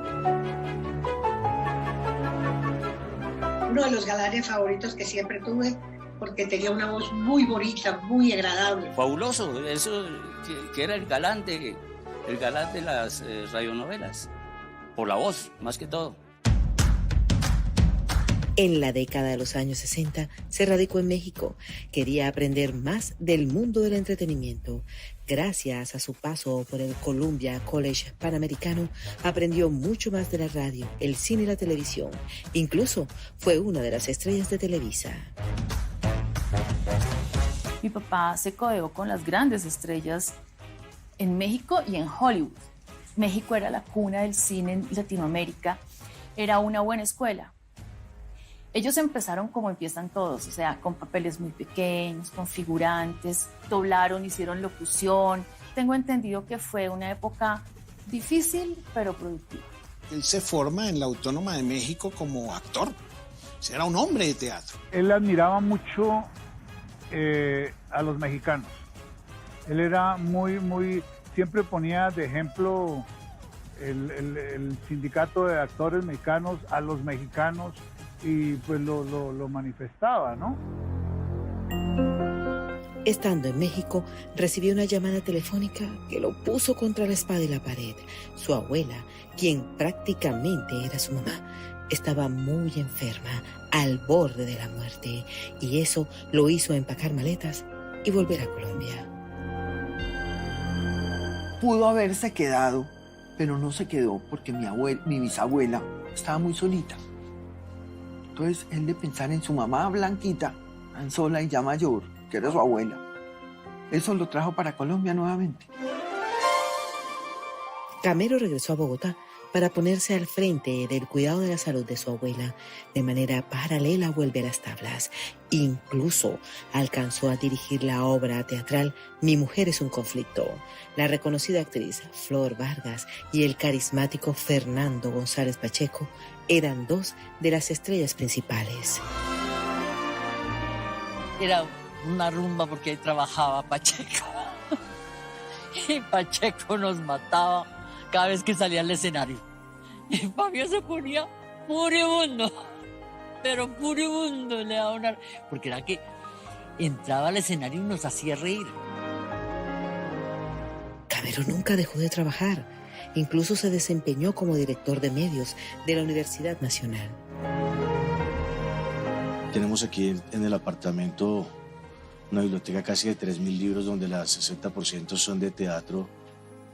Uno de los galanes favoritos que siempre tuve, porque tenía una voz muy bonita, muy agradable.
Fabuloso, eso que era el galán de las radionovelas, por la voz, más que todo.
En la década de los años 60 se radicó en México. Quería aprender más del mundo del entretenimiento. Gracias a su paso por el Columbia College Panamericano, aprendió mucho más de la radio, el cine y la televisión. Incluso fue una de las estrellas de Televisa.
Mi papá se codeó con las grandes estrellas en México y en Hollywood. México era la cuna del cine en Latinoamérica, era una buena escuela. Ellos empezaron como empiezan todos, o sea, con papeles muy pequeños, con figurantes, doblaron, hicieron locución. Tengo entendido que fue una época difícil, pero productiva.
Él se forma en la Autónoma de México como actor. Era un hombre de teatro.
Él admiraba mucho a los mexicanos. Él era siempre ponía de ejemplo el sindicato de actores mexicanos a los mexicanos y pues lo manifestaba, ¿no?
Estando en México, recibió una llamada telefónica que lo puso contra la espada y la pared. Su abuela, quien prácticamente era su mamá, estaba muy enferma, al borde de la muerte, y eso lo hizo empacar maletas y volver a Colombia.
Pudo haberse quedado, pero no se quedó porque mi bisabuela estaba muy solita. Entonces, él de pensar en su mamá blanquita, tan sola y ya mayor, que era su abuela, eso lo trajo para Colombia nuevamente.
Camero regresó a Bogotá para ponerse al frente del cuidado de la salud de su abuela. De manera paralela vuelve a las tablas. Incluso alcanzó a dirigir la obra teatral Mi mujer es un conflicto. La reconocida actriz Flor Vargas y el carismático Fernando González Pacheco eran dos de las estrellas principales.
Era una rumba porque ahí trabajaba Pacheco. Y Pacheco nos mataba cada vez que salía al escenario. Y Fabio se ponía furibundo, pero furibundo, le daba una... porque era que entraba al escenario y nos hacía reír.
Camero nunca dejó de trabajar. Incluso se desempeñó como director de medios de la Universidad Nacional.
Tenemos aquí en el apartamento una biblioteca casi de 3.000 libros donde el 60% son de teatro.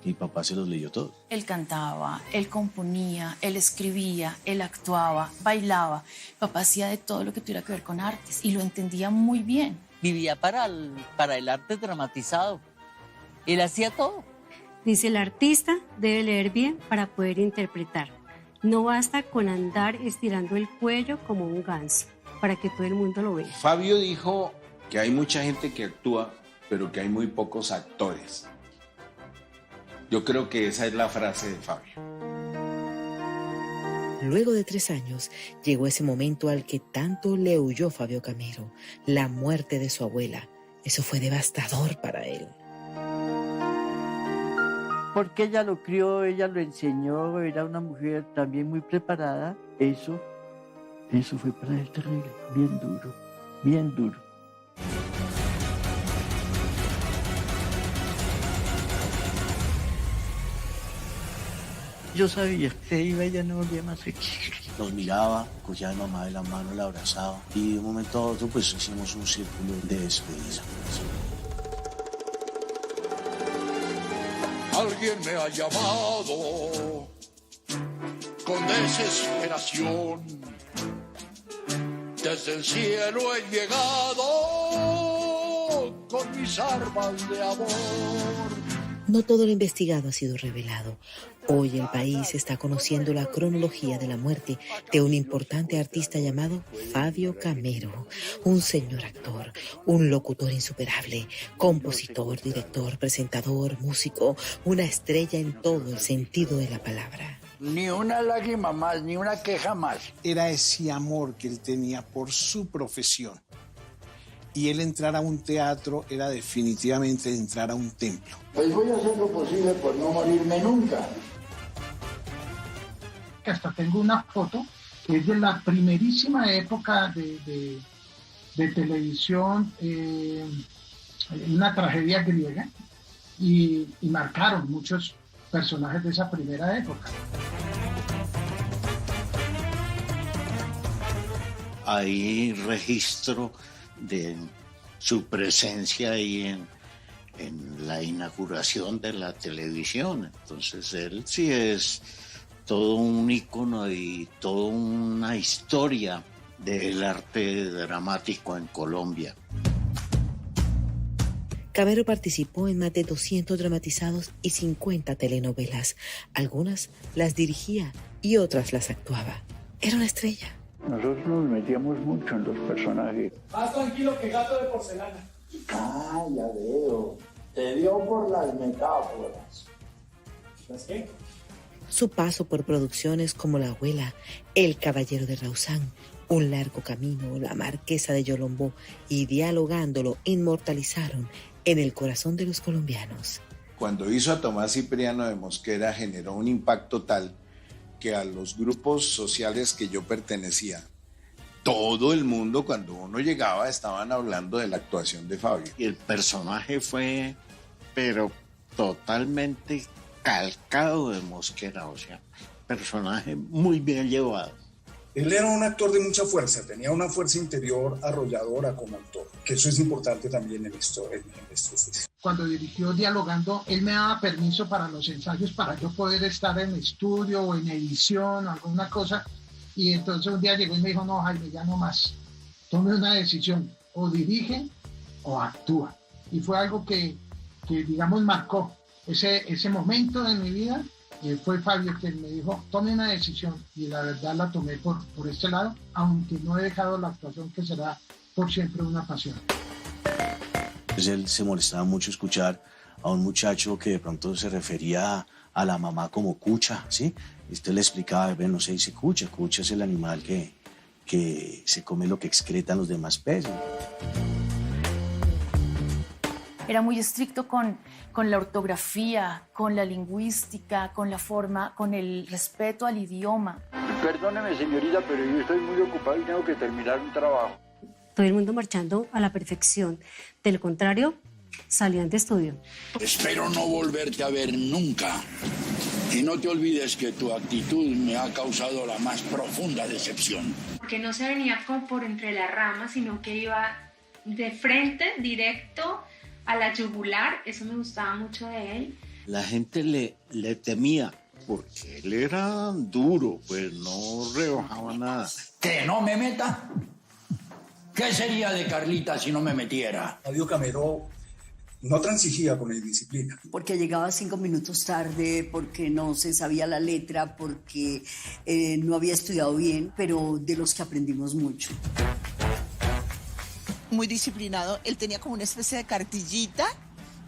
Mi papá se los leyó todos.
Él cantaba, él componía, él escribía, él actuaba, bailaba. Papá hacía de todo lo que tuviera que ver con artes y lo entendía muy bien.
Vivía para el arte dramatizado. Él hacía todo.
Dice, el artista debe leer bien para poder interpretar. No basta con andar estirando el cuello como un ganso para que todo el mundo lo vea.
Fabio dijo que hay mucha gente que actúa, pero que hay muy pocos actores. Yo creo que esa es la frase de Fabio.
Luego de 3 años, llegó ese momento al que tanto le huyó Fabio Camero, la muerte de su abuela. Eso fue devastador para él.
Porque ella lo crió, ella lo enseñó, era una mujer también muy preparada. Eso fue para él terrible, bien duro, bien duro. Yo sabía que iba, ella no volvía más aquí.
Nos miraba, cogía a mi mamá de la mano, la abrazaba y de un momento a otro pues hicimos un círculo de despedida.
Alguien me ha llamado con desesperación. Desde el cielo he llegado con mis armas de amor.
No todo lo investigado ha sido revelado. Hoy el país está conociendo la cronología de la muerte de un importante artista llamado Fabio Camero, un señor actor, un locutor insuperable, compositor, director, presentador, músico, una estrella en todo el sentido de la palabra.
Ni una lágrima más, ni una queja más.
Era ese amor que él tenía por su profesión. Y él entrar a un teatro era definitivamente entrar a un templo.
Pues voy a hacer lo posible por no morirme nunca.
Hasta tengo una foto que es de la primerísima época de televisión, una tragedia griega, y marcaron muchos personajes de esa primera época.
Hay registro de su presencia ahí en la inauguración de la televisión. Entonces él sí es todo un ícono y toda una historia del arte dramático en Colombia.
Camero participó en más de 200 dramatizados y 50 telenovelas. Algunas las dirigía y otras las actuaba. Era una estrella.
Nosotros nos metíamos mucho en los personajes.
Más tranquilo que gato de porcelana.
Ah, ya veo. Te dio por las metáforas.
¿Las qué?
Su paso por producciones como La Abuela, El Caballero de Rausán, Un Largo Camino, La Marquesa de Yolombó y Dialogándolo inmortalizaron en el corazón de los colombianos.
Cuando hizo a Tomás Cipriano de Mosquera generó un impacto tal que a los grupos sociales que yo pertenecía todo el mundo, cuando uno llegaba, estaban hablando de la actuación de Fabio.
Y el personaje fue, pero totalmente calcado de Mosquera, o sea, personaje muy bien llevado.
Él era un actor de mucha fuerza, tenía una fuerza interior arrolladora como actor, que eso es importante también en esto.
Cuando dirigió Dialogando, él me daba permiso para los ensayos para yo poder estar en estudio o en edición o alguna cosa. Y entonces un día llegó y me dijo, no, Jaime, ya no más. Tome una decisión, o dirige o actúa. Y fue algo que digamos, marcó ese momento de mi vida. Fue Fabio quien me dijo, tome una decisión, y la verdad la tomé por este lado, aunque no he dejado la actuación, que será por siempre una pasión.
Pues él se molestaba mucho escuchar a un muchacho que de pronto se refería a la mamá como cucha, ¿sí? Y usted le explicaba, no se dice cucha, cucha es el animal que se come lo que excretan los demás peces.
Era muy estricto con la ortografía, con la lingüística, con la forma, con el respeto al idioma.
Perdóneme, señorita, pero yo estoy muy ocupado y tengo que terminar un trabajo.
Todo el mundo marchando a la perfección. De lo contrario, salían de estudio.
Espero no volverte a ver nunca. Y no te olvides que tu actitud me ha causado la más profunda decepción.
Porque no se venía como por entre las ramas, sino que iba de frente, directo a la yugular. Eso me gustaba mucho de él.
La gente le temía porque él era duro, pues no rebajaba nada.
¿Que no me meta? ¿Qué sería de Carlita si no me metiera?
Fabio Camero no transigía con la indisciplina.
Porque llegaba 5 minutos tarde, porque no se sabía la letra, porque no había estudiado bien, pero de los que aprendimos mucho.
Muy disciplinado, él tenía como una especie de cartillita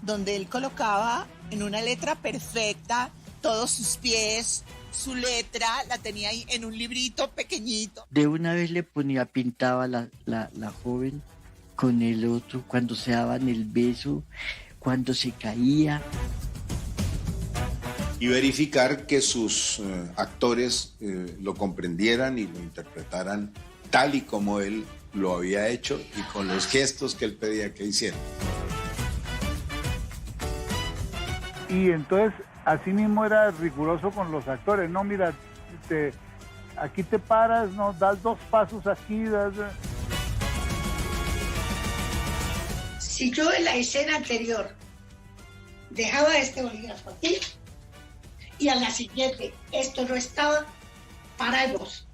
donde él colocaba en una letra perfecta todos sus pies, su letra, la tenía ahí en un librito pequeñito.
De una vez le pintaba la joven con el otro, cuando se daban el beso, cuando se caía.
Y verificar que sus actores lo comprendieran y lo interpretaran tal y como él lo había hecho y con los gestos que él pedía que hicieran.
Y entonces, así mismo era riguroso con los actores. No, mira, aquí te paras, no, das 2 pasos aquí,
Si yo en la escena anterior dejaba este bolígrafo aquí y a la siguiente esto no estaba, paramos,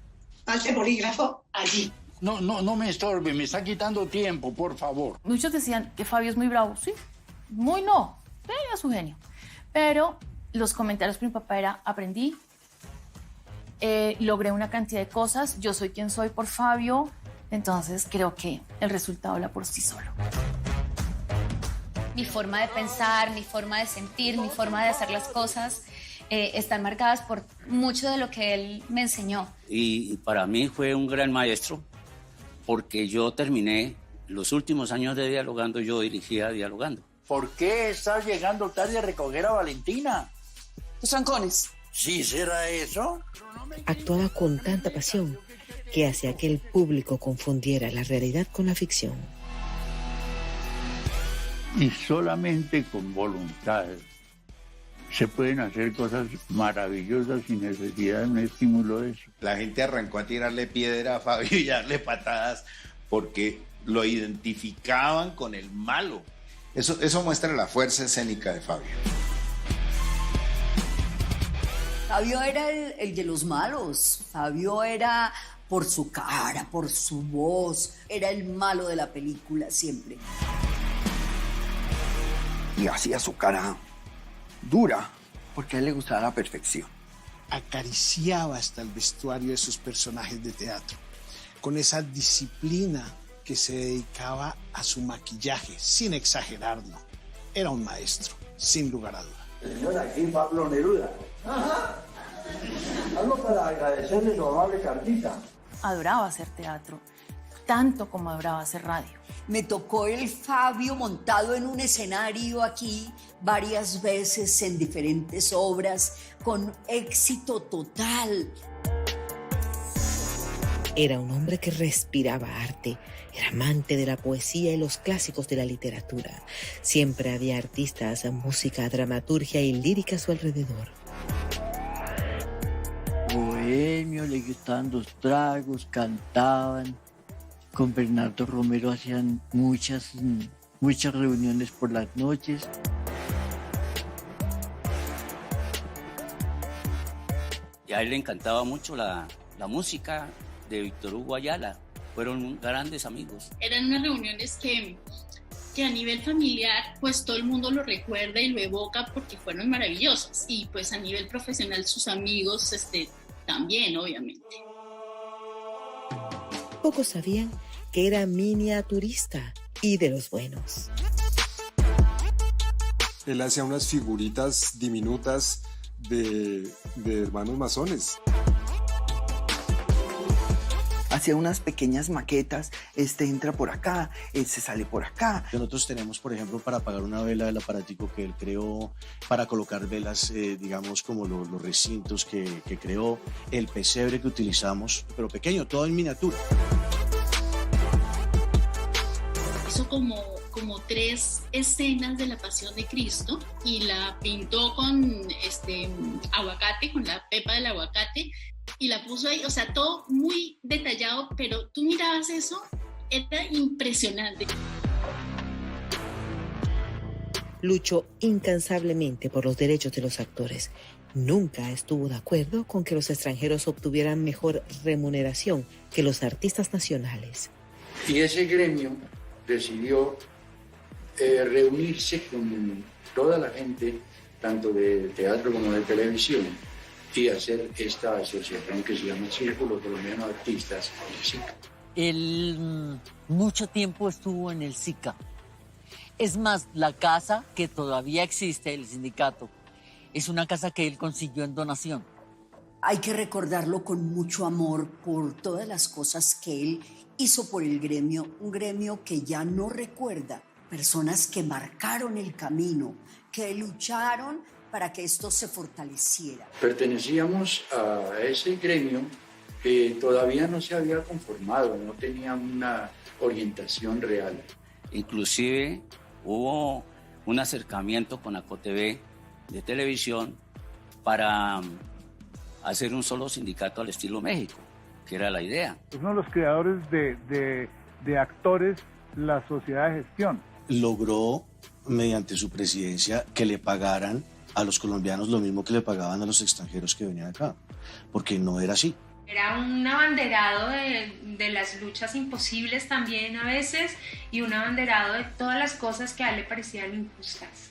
pasa el bolígrafo allí.
No me estorbe, me está quitando tiempo, por favor.
Muchos decían que Fabio es muy bravo, sí, muy no, tenía su genio. Pero los comentarios por mi papá era, aprendí, logré una cantidad de cosas, yo soy quien soy por Fabio, entonces creo que el resultado habla por sí solo.
Mi forma de pensar, mi forma de sentir, mi forma de hacer las cosas están marcadas por mucho de lo que él me enseñó.
Y para mí fue un gran maestro, porque yo terminé los últimos años de Dialogando, yo dirigía Dialogando.
¿Por qué estás llegando tarde a recoger a Valentina?
Los trancones.
¿Sí será eso?
Actuaba con tanta pasión que hacía que el público confundiera la realidad con la ficción.
Y solamente con voluntad se pueden hacer cosas maravillosas sin necesidad de un estímulo de eso.
La gente arrancó a tirarle piedra a Fabio y darle patadas porque lo identificaban con el malo. Eso muestra la fuerza escénica de Fabio.
Fabio era el de los malos. Fabio era por su cara, por su voz. Era el malo de la película siempre.
Y hacía su cara dura, porque a él le gustaba la perfección.
Acariciaba hasta el vestuario de sus personajes de teatro, con esa disciplina que se dedicaba a su maquillaje, sin exagerarlo. Era un maestro, sin lugar a duda.
Señora, aquí Pablo Neruda. Ajá. Algo para agradecerle a su amable Carlita.
Adoraba hacer teatro, tanto como adoraba hacer radio.
Me tocó el Fabio montado en un escenario aquí varias veces en diferentes obras, con éxito total.
Era un hombre que respiraba arte, era amante de la poesía y los clásicos de la literatura. Siempre había artistas, música, dramaturgia y lírica a su alrededor.
Bohemio, le gustaban los tragos, cantaban. Con Bernardo Romero hacían muchas reuniones por las noches.
Y a él le encantaba mucho la música de Víctor Hugo Ayala. Fueron grandes amigos.
Eran unas reuniones que a nivel familiar, pues todo el mundo lo recuerda y lo evoca porque fueron maravillosas. Y pues a nivel profesional, sus amigos también, obviamente.
Pocos sabían que era miniaturista y de los buenos.
Él hacía unas figuritas diminutas de hermanos masones.
Hacía unas pequeñas maquetas, entra por acá, se sale por acá.
Nosotros tenemos, por ejemplo, para apagar una vela, el aparatico que él creó, para colocar velas, digamos, como los recintos que creó, el pesebre que utilizamos, pero pequeño, todo en miniatura.
Hizo como 3 escenas de la Pasión de Cristo y la pintó con aguacate, con la pepa del aguacate, y la puso ahí, o sea, todo muy detallado, pero tú mirabas eso, era impresionante.
Luchó incansablemente por los derechos de los actores. Nunca estuvo de acuerdo con que los extranjeros obtuvieran mejor remuneración que los artistas nacionales.
Y ese gremio decidió reunirse con toda la gente, tanto de teatro como de televisión, y hacer esta asociación que se llama Círculo Colombiano de Artistas, el SICA.
Él mucho tiempo estuvo en el SICA. Es más, la casa que todavía existe, el sindicato, es una casa que él consiguió en donación.
Hay que recordarlo con mucho amor por todas las cosas que él hizo por el gremio, un gremio que ya no recuerda, personas que marcaron el camino, que lucharon para que esto se fortaleciera.
Pertenecíamos a ese gremio que todavía no se había conformado, no tenía una orientación real.
Inclusive hubo un acercamiento con ACOTV de televisión para hacer un solo sindicato al estilo México, que era la idea.
Es uno de los creadores de actores, la sociedad de gestión.
Logró, mediante su presidencia, que le pagaran a los colombianos lo mismo que le pagaban a los extranjeros que venían acá, porque no era así.
Era un abanderado de las luchas imposibles también a veces y un abanderado de todas las cosas que a él le parecían injustas.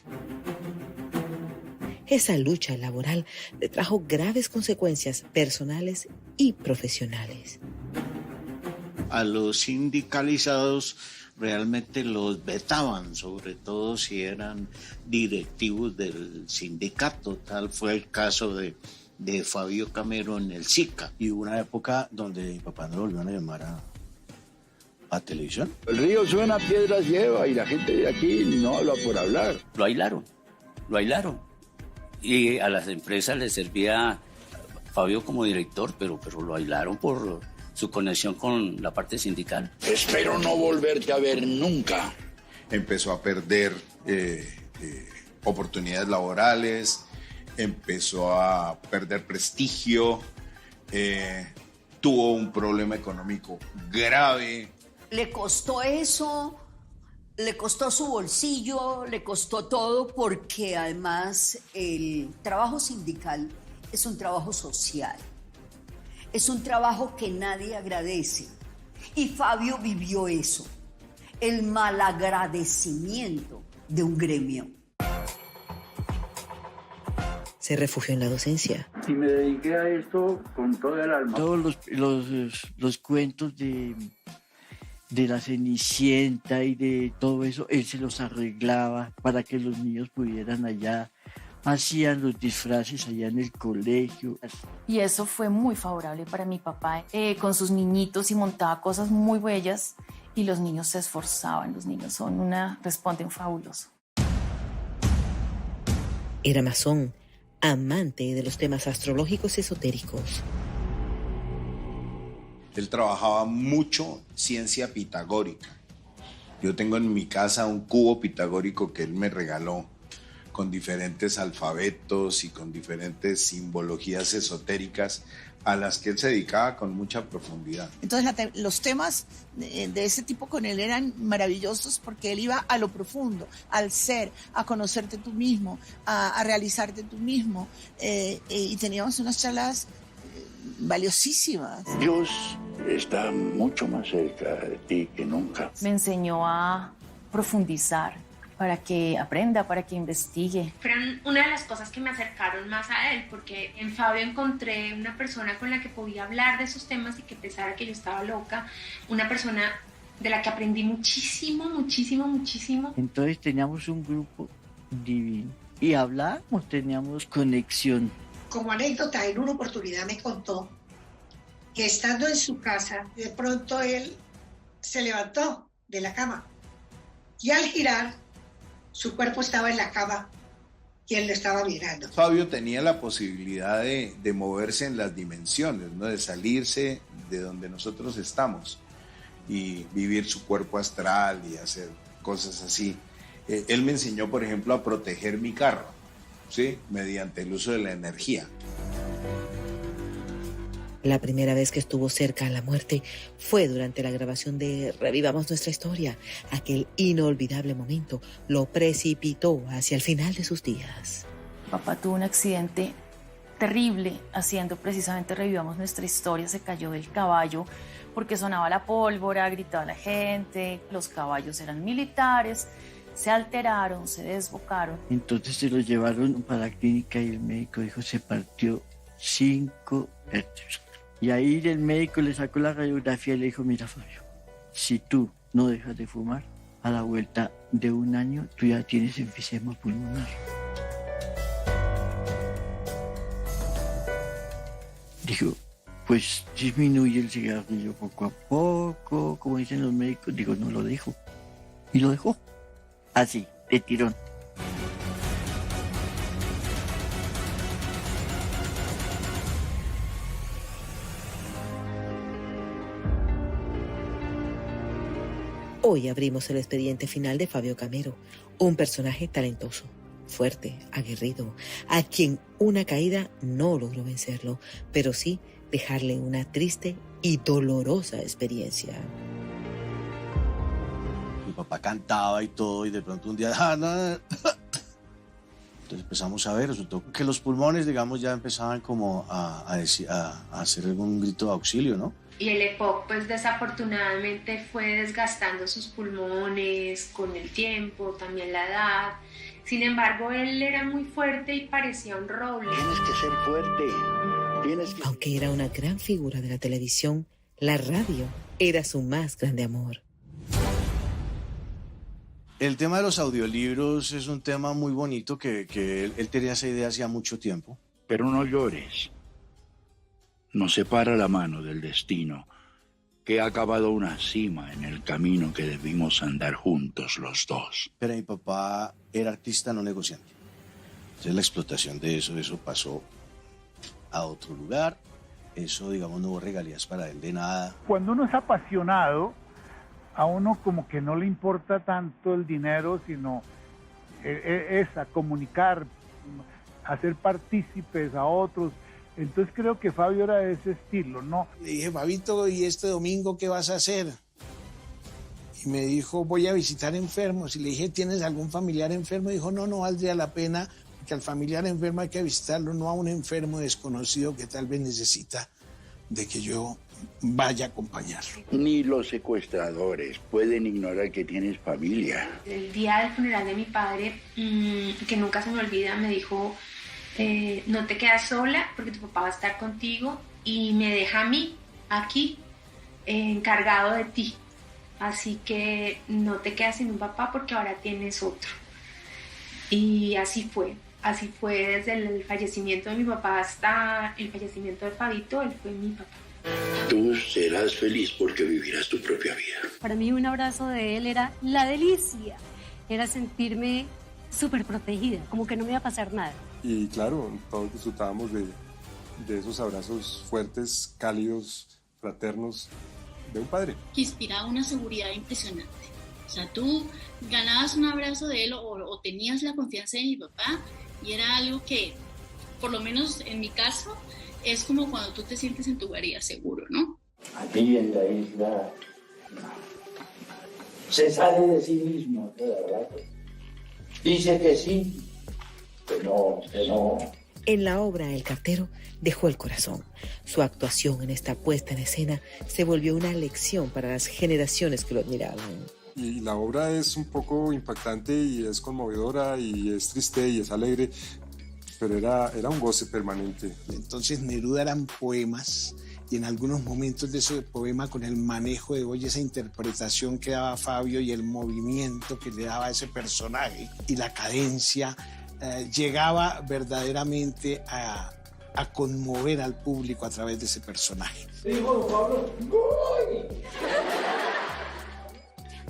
Esa lucha laboral le trajo graves consecuencias personales y profesionales.
A los sindicalizados realmente los vetaban, sobre todo si eran directivos del sindicato. Tal fue el caso de Fabio Camero en el SICA.
Y hubo una época donde mi papá no lo volvieron a llamar a televisión.
El río suena, piedras lleva, y la gente de aquí no habla por hablar.
Lo aislaron. Y a las empresas les servía Fabio como director, pero lo aislaron por su conexión con la parte sindical.
Espero no volverte a ver nunca.
Empezó a perder oportunidades laborales, empezó a perder prestigio, tuvo un problema económico grave.
Le costó eso, le costó su bolsillo, le costó todo, porque además el trabajo sindical es un trabajo social. Es un trabajo que nadie agradece. Y Fabio vivió eso, el malagradecimiento de un gremio.
Se refugió en la docencia.
Y me dediqué a esto con todo el alma.
Todos los cuentos de la Cenicienta y de todo eso, él se los arreglaba para que los niños pudieran allá. Hacían los disfraces allá en el colegio.
Y eso fue muy favorable para mi papá, con sus niñitos, y montaba cosas muy bellas y los niños se esforzaban. Los niños responden fabuloso.
Era masón, amante de los temas astrológicos y esotéricos.
Él trabajaba mucho ciencia pitagórica. Yo tengo en mi casa un cubo pitagórico que él me regaló, con diferentes alfabetos y con diferentes simbologías esotéricas a las que él se dedicaba con mucha profundidad.
Entonces los temas de ese tipo con él eran maravillosos porque él iba a lo profundo, al ser, a conocerte tú mismo, a realizarte tú mismo, y teníamos unas charlas valiosísimas.
Dios está mucho más cerca de ti que nunca.
Me enseñó a profundizar para que aprenda, para que investigue.
Fueron una de las cosas que me acercaron más a él, porque en Fabio encontré una persona con la que podía hablar de esos temas y que pensara que yo estaba loca, una persona de la que aprendí muchísimo, muchísimo, muchísimo.
Entonces teníamos un grupo divino y hablábamos, teníamos conexión.
Como anécdota, en una oportunidad me contó que estando en su casa, de pronto él se levantó de la cama y al girar, su cuerpo estaba en la cama y él lo estaba mirando.
Fabio tenía la posibilidad de moverse en las dimensiones, ¿no? De salirse de donde nosotros estamos y vivir su cuerpo astral y hacer cosas así. Él me enseñó, por ejemplo, a proteger mi carro, ¿sí? Mediante el uso de la energía.
La primera vez que estuvo cerca a la muerte fue durante la grabación de Revivamos Nuestra Historia. Aquel inolvidable momento lo precipitó hacia el final de sus días.
Papá tuvo un accidente terrible haciendo precisamente Revivamos Nuestra Historia. Se cayó del caballo porque sonaba la pólvora, gritaba la gente, los caballos eran militares, se alteraron, se desbocaron.
Entonces se lo llevaron para la clínica y el médico dijo se partió 5 hercios. Y ahí el médico le sacó la radiografía y le dijo, mira Fabio, si tú no dejas de fumar, a la vuelta de 1 año tú ya tienes enfisema pulmonar. Dijo, pues disminuye el cigarrillo poco a poco, como dicen los médicos. Digo, no lo dejo. Y lo dejó, así, de tirón.
Hoy abrimos el expediente final de Fabio Camero, un personaje talentoso, fuerte, aguerrido, a quien una caída no logró vencerlo, pero sí dejarle una triste y dolorosa experiencia.
Mi papá cantaba y todo, y de pronto un día... Entonces empezamos a ver, resultó que los pulmones, digamos, ya empezaban como a hacer algún grito de auxilio, ¿no?
Y el EPOC, pues desafortunadamente fue desgastando sus pulmones con el tiempo, también la edad. Sin embargo, él era muy fuerte y parecía un roble.
Tienes que ser fuerte.
Aunque era una gran figura de la televisión, la radio era su más grande amor.
El tema de los audiolibros es un tema muy bonito que él tenía esa idea hacía mucho tiempo.
Pero no llores. Nos separa la mano del destino, que ha acabado una cima en el camino que debimos andar juntos los dos.
Pero mi papá era artista, no negociante. Entonces la explotación de eso pasó a otro lugar. Eso, digamos, no hubo regalías para él de nada.
Cuando uno es apasionado, a uno como que no le importa tanto el dinero, sino es a comunicar, hacer partícipes a otros. Entonces creo que Fabio era de ese estilo, ¿no?
Le dije, Fabito, ¿y este domingo qué vas a hacer? Y me dijo, voy a visitar enfermos. Y le dije, ¿tienes algún familiar enfermo? Y dijo, no valdría la pena, porque al familiar enfermo hay que visitarlo, no a un enfermo desconocido que tal vez necesita de que yo vaya a acompañarlo.
Ni los secuestradores pueden ignorar que tienes familia.
El día del funeral de mi padre, que nunca se me olvida, me dijo... no te quedas sola porque tu papá va a estar contigo y me deja a mí aquí encargado de ti, así que no te quedas sin un papá porque ahora tienes otro. Y así fue desde el fallecimiento de mi papá hasta el fallecimiento de Fabito. Él fue mi papá.
Tú serás feliz porque vivirás tu propia vida.
Para mí un abrazo de él era la delicia, era sentirme súper protegida, como que no me iba a pasar nada.
Y claro, todos disfrutábamos de esos abrazos fuertes, cálidos, fraternos de un padre.
Que inspiraba una seguridad impresionante. O sea, tú ganabas un abrazo de él o tenías la confianza de mi papá y era algo que, por lo menos en mi caso, es como cuando tú te sientes en tu guarida seguro, ¿no?
Aquí en la isla se sale de sí mismo cada rato. Dice que sí, que no.
En la obra El cartero dejó el corazón. Su actuación en esta puesta en escena se volvió una lección para las generaciones que lo admiraban.
Y la obra es un poco impactante y es conmovedora y es triste y es alegre, pero era un goce permanente.
Entonces Neruda eran poemas y en algunos momentos de ese poema, con el manejo de voz y esa interpretación que daba Fabio y el movimiento que le daba a ese personaje y la cadencia, llegaba verdaderamente a conmover al público a través de ese personaje.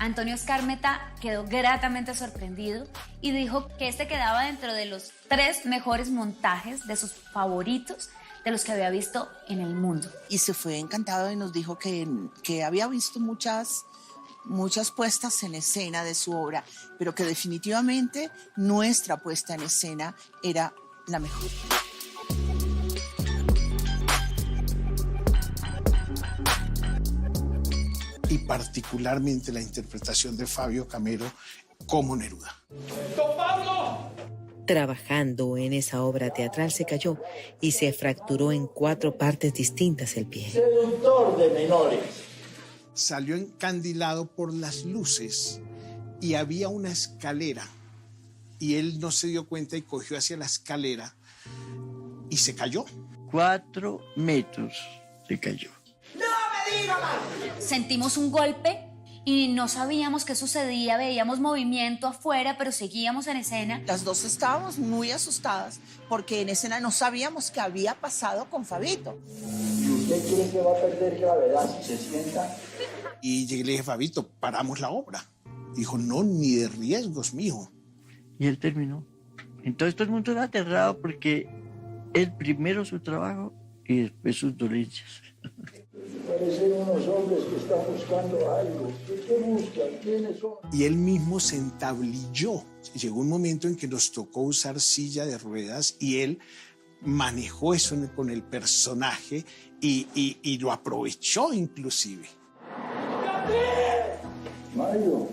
Antonio Skármeta quedó gratamente sorprendido y dijo que este quedaba dentro de los 3 mejores montajes de sus favoritos de los que había visto en el mundo.
Y se fue encantado y nos dijo que había visto muchas puestas en escena de su obra, pero que definitivamente nuestra puesta en escena era la mejor.
Y particularmente la interpretación de Fabio Camero como Neruda.
¡Don Pablo! Trabajando en esa obra teatral se cayó y se fracturó en 4 partes distintas el pie.
Seductor de menores.
Salió encandilado por las luces y había una escalera y él no se dio cuenta y cogió hacia la escalera y se cayó.
4 metros se cayó.
Sentimos un golpe y no sabíamos qué sucedía, veíamos movimiento afuera, pero seguíamos en escena.
Las dos estábamos muy asustadas porque en escena no sabíamos qué había pasado con Fabito.
¿Y usted cree que va a perder gravedad si se sienta?
Y llegué y le dije, Fabito, paramos la obra. Dijo, no, ni de riesgos, mijo.
Y él terminó. Entonces todo el mundo era aterrado porque él primero su trabajo y después sus dolencias.
Parecen unos hombres que están buscando algo. ¿Qué buscan? ¿Quiénes son?
Y él mismo se entablilló. Llegó un momento en que nos tocó usar silla de ruedas y él manejó eso con el personaje y lo aprovechó inclusive.
Mario,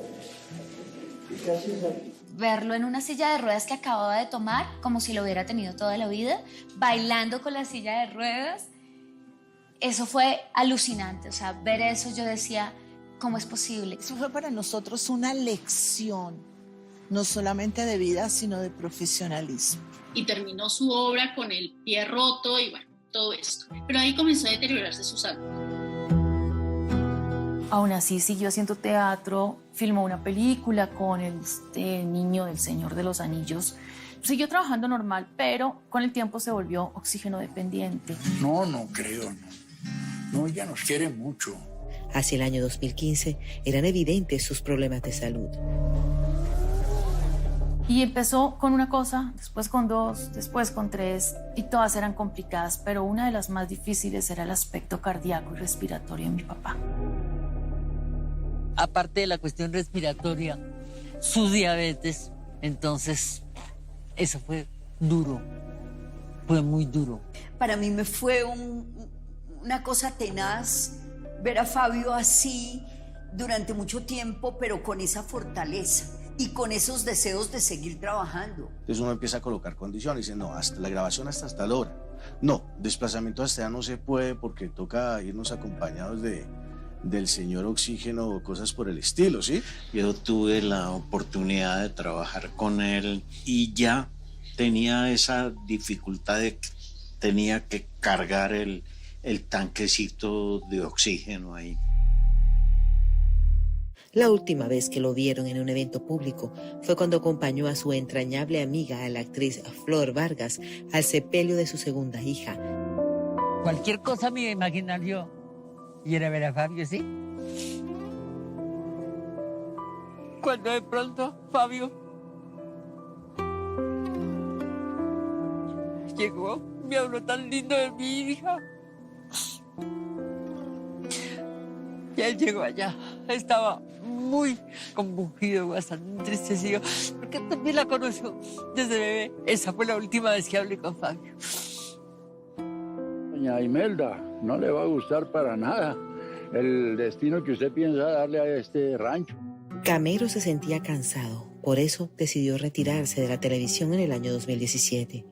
¿qué haces aquí?
Verlo en una silla de ruedas que acababa de tomar, como si lo hubiera tenido toda la vida, bailando con la silla de ruedas. Eso fue alucinante, o sea, ver eso yo decía, ¿cómo es posible?
Eso fue para nosotros una lección, no solamente de vida, sino de profesionalismo.
Y terminó su obra con el pie roto y bueno, todo esto. Pero ahí comenzó a deteriorarse su salud.
Aún así siguió haciendo teatro, filmó una película con el niño del Señor de los Anillos. Siguió trabajando normal, pero con el tiempo se volvió oxígeno dependiente.
No creo, no. No, ella nos quiere mucho.
Hacia el año 2015 eran evidentes sus problemas de salud.
Y empezó con una cosa, después con 2, después con 3, y todas eran complicadas, pero una de las más difíciles era el aspecto cardíaco y respiratorio de mi papá.
Aparte de la cuestión respiratoria, su diabetes, entonces eso fue duro, fue muy duro.
Para mí me fue una cosa tenaz ver a Fabio así durante mucho tiempo, pero con esa fortaleza y con esos deseos de seguir trabajando.
Entonces uno empieza a colocar condiciones, dice, no, hasta la grabación hasta tal hora. No, desplazamiento hasta allá no se puede porque toca irnos acompañados del señor Oxígeno o cosas por el estilo, ¿sí?
Yo tuve la oportunidad de trabajar con él y ya tenía esa dificultad de que tenía que cargar el tanquecito de oxígeno ahí.
La última vez que lo vieron en un evento público fue cuando acompañó a su entrañable amiga, la actriz Flor Vargas, al sepelio de su segunda hija.
Cualquier cosa me iba a imaginar yo. Y era ver a Fabio, ¿sí? Cuando de pronto Fabio llegó, me habló tan lindo de mi hija. Y él llegó allá, estaba muy conmovido, bastante entristecido, porque también la conoció desde bebé. Esa fue la última vez que hablé con Fabio.
Doña Imelda, no le va a gustar para nada el destino que usted piensa darle a este rancho.
Camero se sentía cansado, por eso decidió retirarse de la televisión en el año 2017.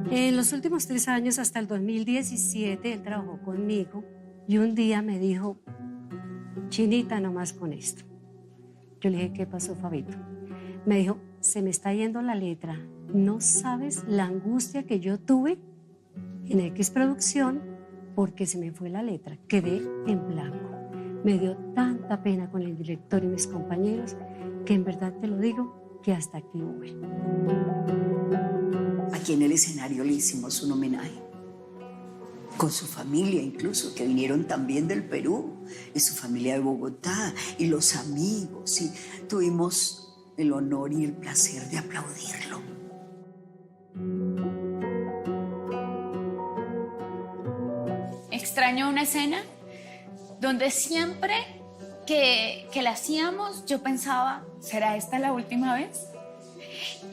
En los últimos 3 años, hasta el 2017, él trabajó conmigo y un día me dijo, Chinita, nomás con esto. Yo le dije, ¿qué pasó, Fabito? Me dijo, se me está yendo la letra. No sabes la angustia que yo tuve en X Producción porque se me fue la letra. Quedé en blanco. Me dio tanta pena con el director y mis compañeros que en verdad te lo digo, que hasta aquí hubo.
Aquí en el escenario le hicimos un homenaje. Con su familia incluso, que vinieron también del Perú, y su familia de Bogotá, y los amigos, y tuvimos el honor y el placer de aplaudirlo.
Extraño una escena donde siempre que la hacíamos yo pensaba, ¿será esta la última vez?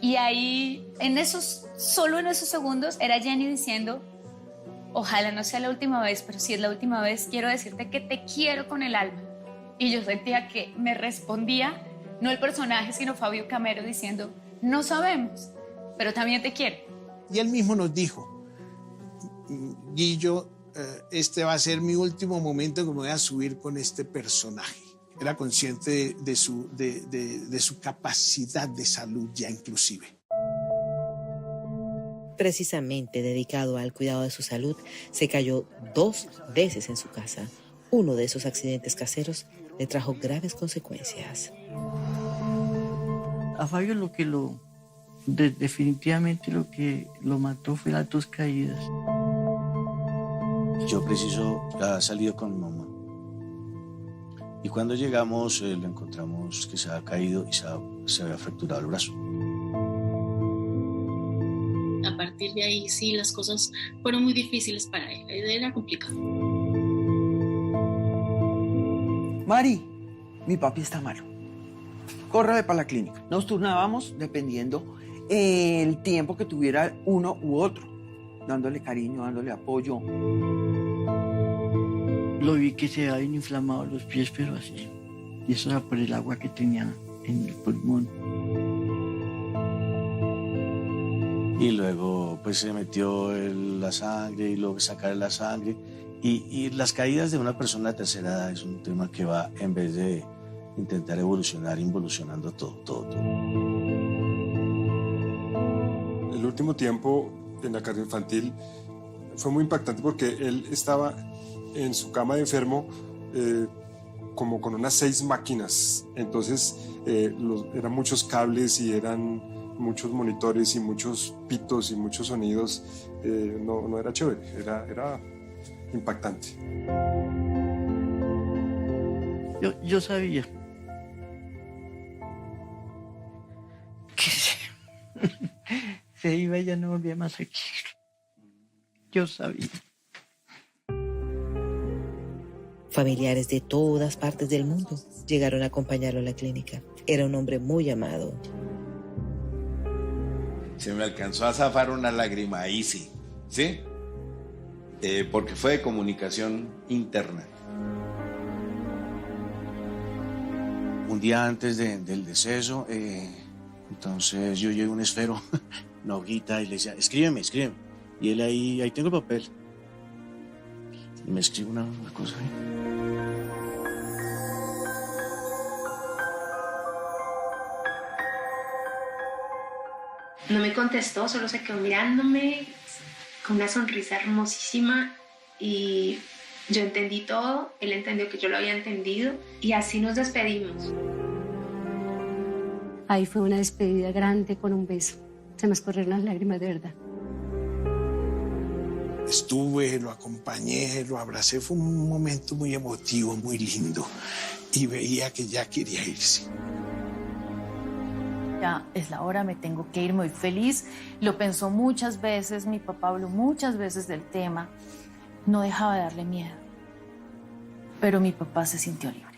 Y ahí, solo en esos segundos, era Jenny diciendo, ojalá no sea la última vez, pero si es la última vez, quiero decirte que te quiero con el alma. Y yo sentía que me respondía, no el personaje, sino Fabio Camero diciendo, no sabemos, pero también te quiero.
Y él mismo nos dijo, Guillo, este va a ser mi último momento que me voy a subir con este personaje. Era consciente de su capacidad de salud ya inclusive.
Precisamente dedicado al cuidado de su salud, se cayó 2 veces en su casa. Uno de esos accidentes caseros le trajo graves consecuencias.
A Fabio definitivamente lo que lo mató fue las 2 caídas.
Yo preciso ha salido con mi mamá. Y cuando llegamos lo encontramos que se había caído y se había fracturado el brazo.
A partir de ahí sí las cosas fueron muy difíciles para él, era complicado.
Mari, mi papi está malo. Córrele para la clínica. Nos turnábamos dependiendo el tiempo que tuviera uno u otro, dándole cariño, dándole apoyo.
Lo vi que se habían inflamado los pies, pero así. Y eso era por el agua que tenía en el pulmón.
Y luego pues se metió la sangre y luego sacar la sangre. Y las caídas de una persona de tercera edad es un tema que va, en vez de intentar evolucionar, involucionando todo.
El último tiempo en la carrera infantil fue muy impactante porque él estaba en su cama de enfermo como con unas 6 máquinas. Entonces eran muchos cables y eran muchos monitores y muchos pitos y muchos sonidos. No era chévere, era impactante.
Yo sabía que se iba y ya no volvía más aquí. Yo sabía.
Familiares de todas partes del mundo llegaron a acompañarlo a la clínica. Era un hombre muy amado.
Se me alcanzó a zafar una lágrima ahí, sí. Porque fue de comunicación interna.
Un día antes del deceso, entonces yo llevé un esfero, una hojita, y le decía, escríbeme. Y él ahí tengo el papel. Y me escribe una cosa ahí.
No me contestó, solo se quedó mirándome con una sonrisa hermosísima y yo entendí todo, él entendió que yo lo había entendido y así nos despedimos.
Ahí fue una despedida grande con un beso. Se me escurrieron las lágrimas de verdad.
Estuve, lo acompañé, lo abracé. Fue un momento muy emotivo, muy lindo. Y veía que ya quería irse.
Ya es la hora, me tengo que ir, muy feliz. Lo pensó muchas veces, mi papá habló muchas veces del tema. No dejaba de darle miedo. pero mi papá se sintió libre.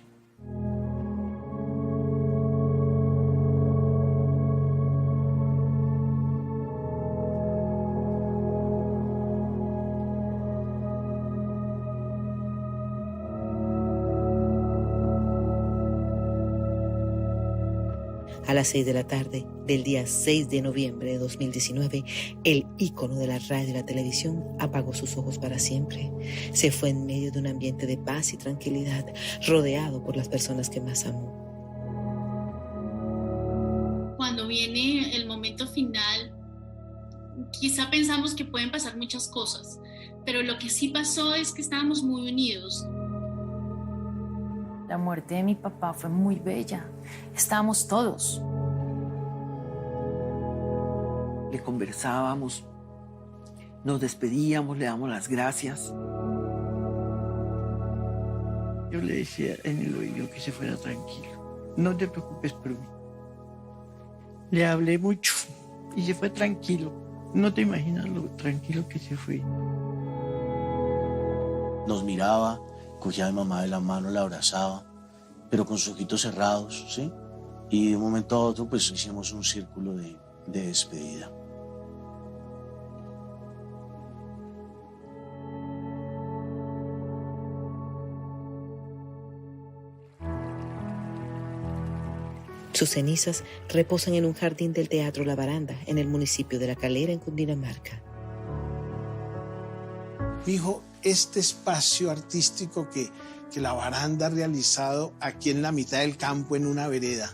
A las 6 de la tarde del día 6 de noviembre de 2019, el ícono de la radio y la televisión apagó sus ojos para siempre. Se fue en medio de un ambiente de paz y tranquilidad, rodeado por las personas que más amó.
Cuando viene el momento final, quizá pensamos que pueden pasar muchas cosas, pero lo que sí pasó es que estábamos muy unidos.
La muerte de mi papá fue muy bella. Estábamos todos.
Le conversábamos, nos despedíamos, le damos las gracias.
Yo le decía en el oído que se fuera tranquilo. No te preocupes por mí. Le hablé mucho y se fue tranquilo. No te imaginas lo tranquilo que se fue.
Nos miraba, cogía a mi mamá de la mano, la abrazaba, pero con sus ojitos cerrados, ¿sí? Y de un momento a otro, pues hicimos un círculo de despedida.
Sus cenizas reposan en un jardín del Teatro La Baranda, en el municipio de La Calera, en Cundinamarca.
Mijo, este espacio artístico que La Baranda ha realizado aquí en la mitad del campo, en una vereda,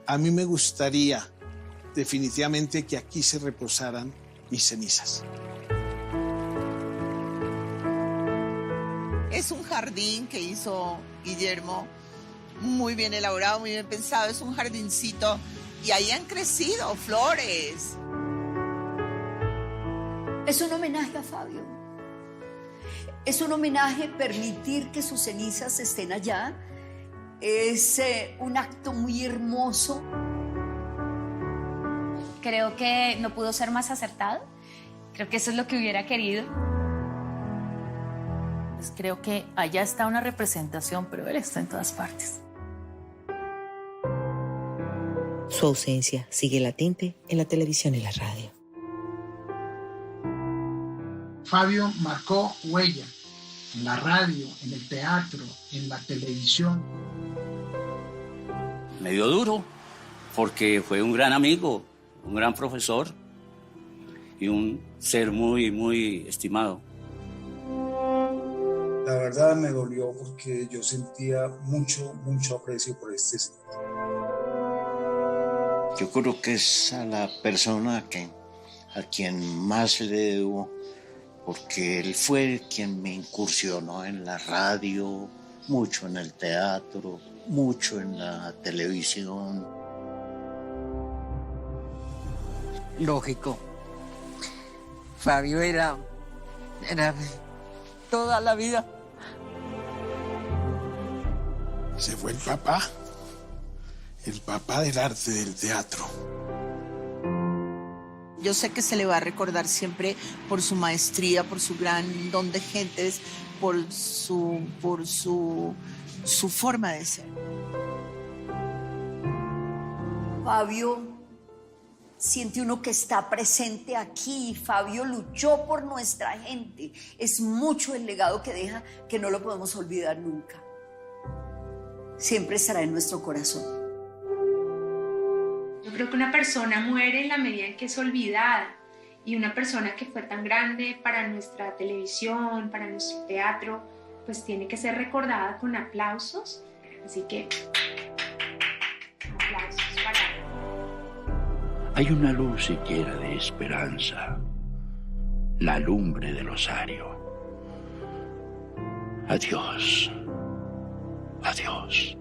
a mí me gustaría definitivamente que aquí se reposaran mis cenizas.
Es un jardín que hizo Guillermo, muy bien elaborado, muy bien pensado. Es un jardincito y ahí han crecido flores.
Es un homenaje a Fabio. Es un homenaje permitir que sus cenizas estén allá. Es un acto muy hermoso.
Creo que no pudo ser más acertado. Creo que eso es lo que hubiera querido.
Pues creo que allá está una representación, pero él está en todas partes.
Su ausencia sigue latente en la televisión y la radio.
Fabio marcó huella en la radio, en el teatro, en la televisión.
Me dio duro porque fue un gran amigo, un gran profesor y un ser muy, muy estimado.
La verdad me dolió porque yo sentía mucho aprecio por este señor.
Yo creo que es a la persona a quien más le debo, porque él fue quien me incursionó en la radio, mucho en el teatro, mucho en la televisión.
Lógico. Fabio era toda la vida.
Se fue el papá del arte del teatro.
Yo sé que se le va a recordar siempre por su maestría, por su gran don de gentes, por su forma de ser.
Fabio siente uno que está presente aquí. Fabio luchó por nuestra gente. Es mucho el legado que deja que no lo podemos olvidar nunca. Siempre estará en nuestro corazón.
Yo creo que una persona muere en la medida en que es olvidada, y una persona que fue tan grande para nuestra televisión, para nuestro teatro, pues tiene que ser recordada con aplausos. Así que aplausos para él.
Hay una luz siquiera de esperanza, la lumbre del osario. Adiós, adiós.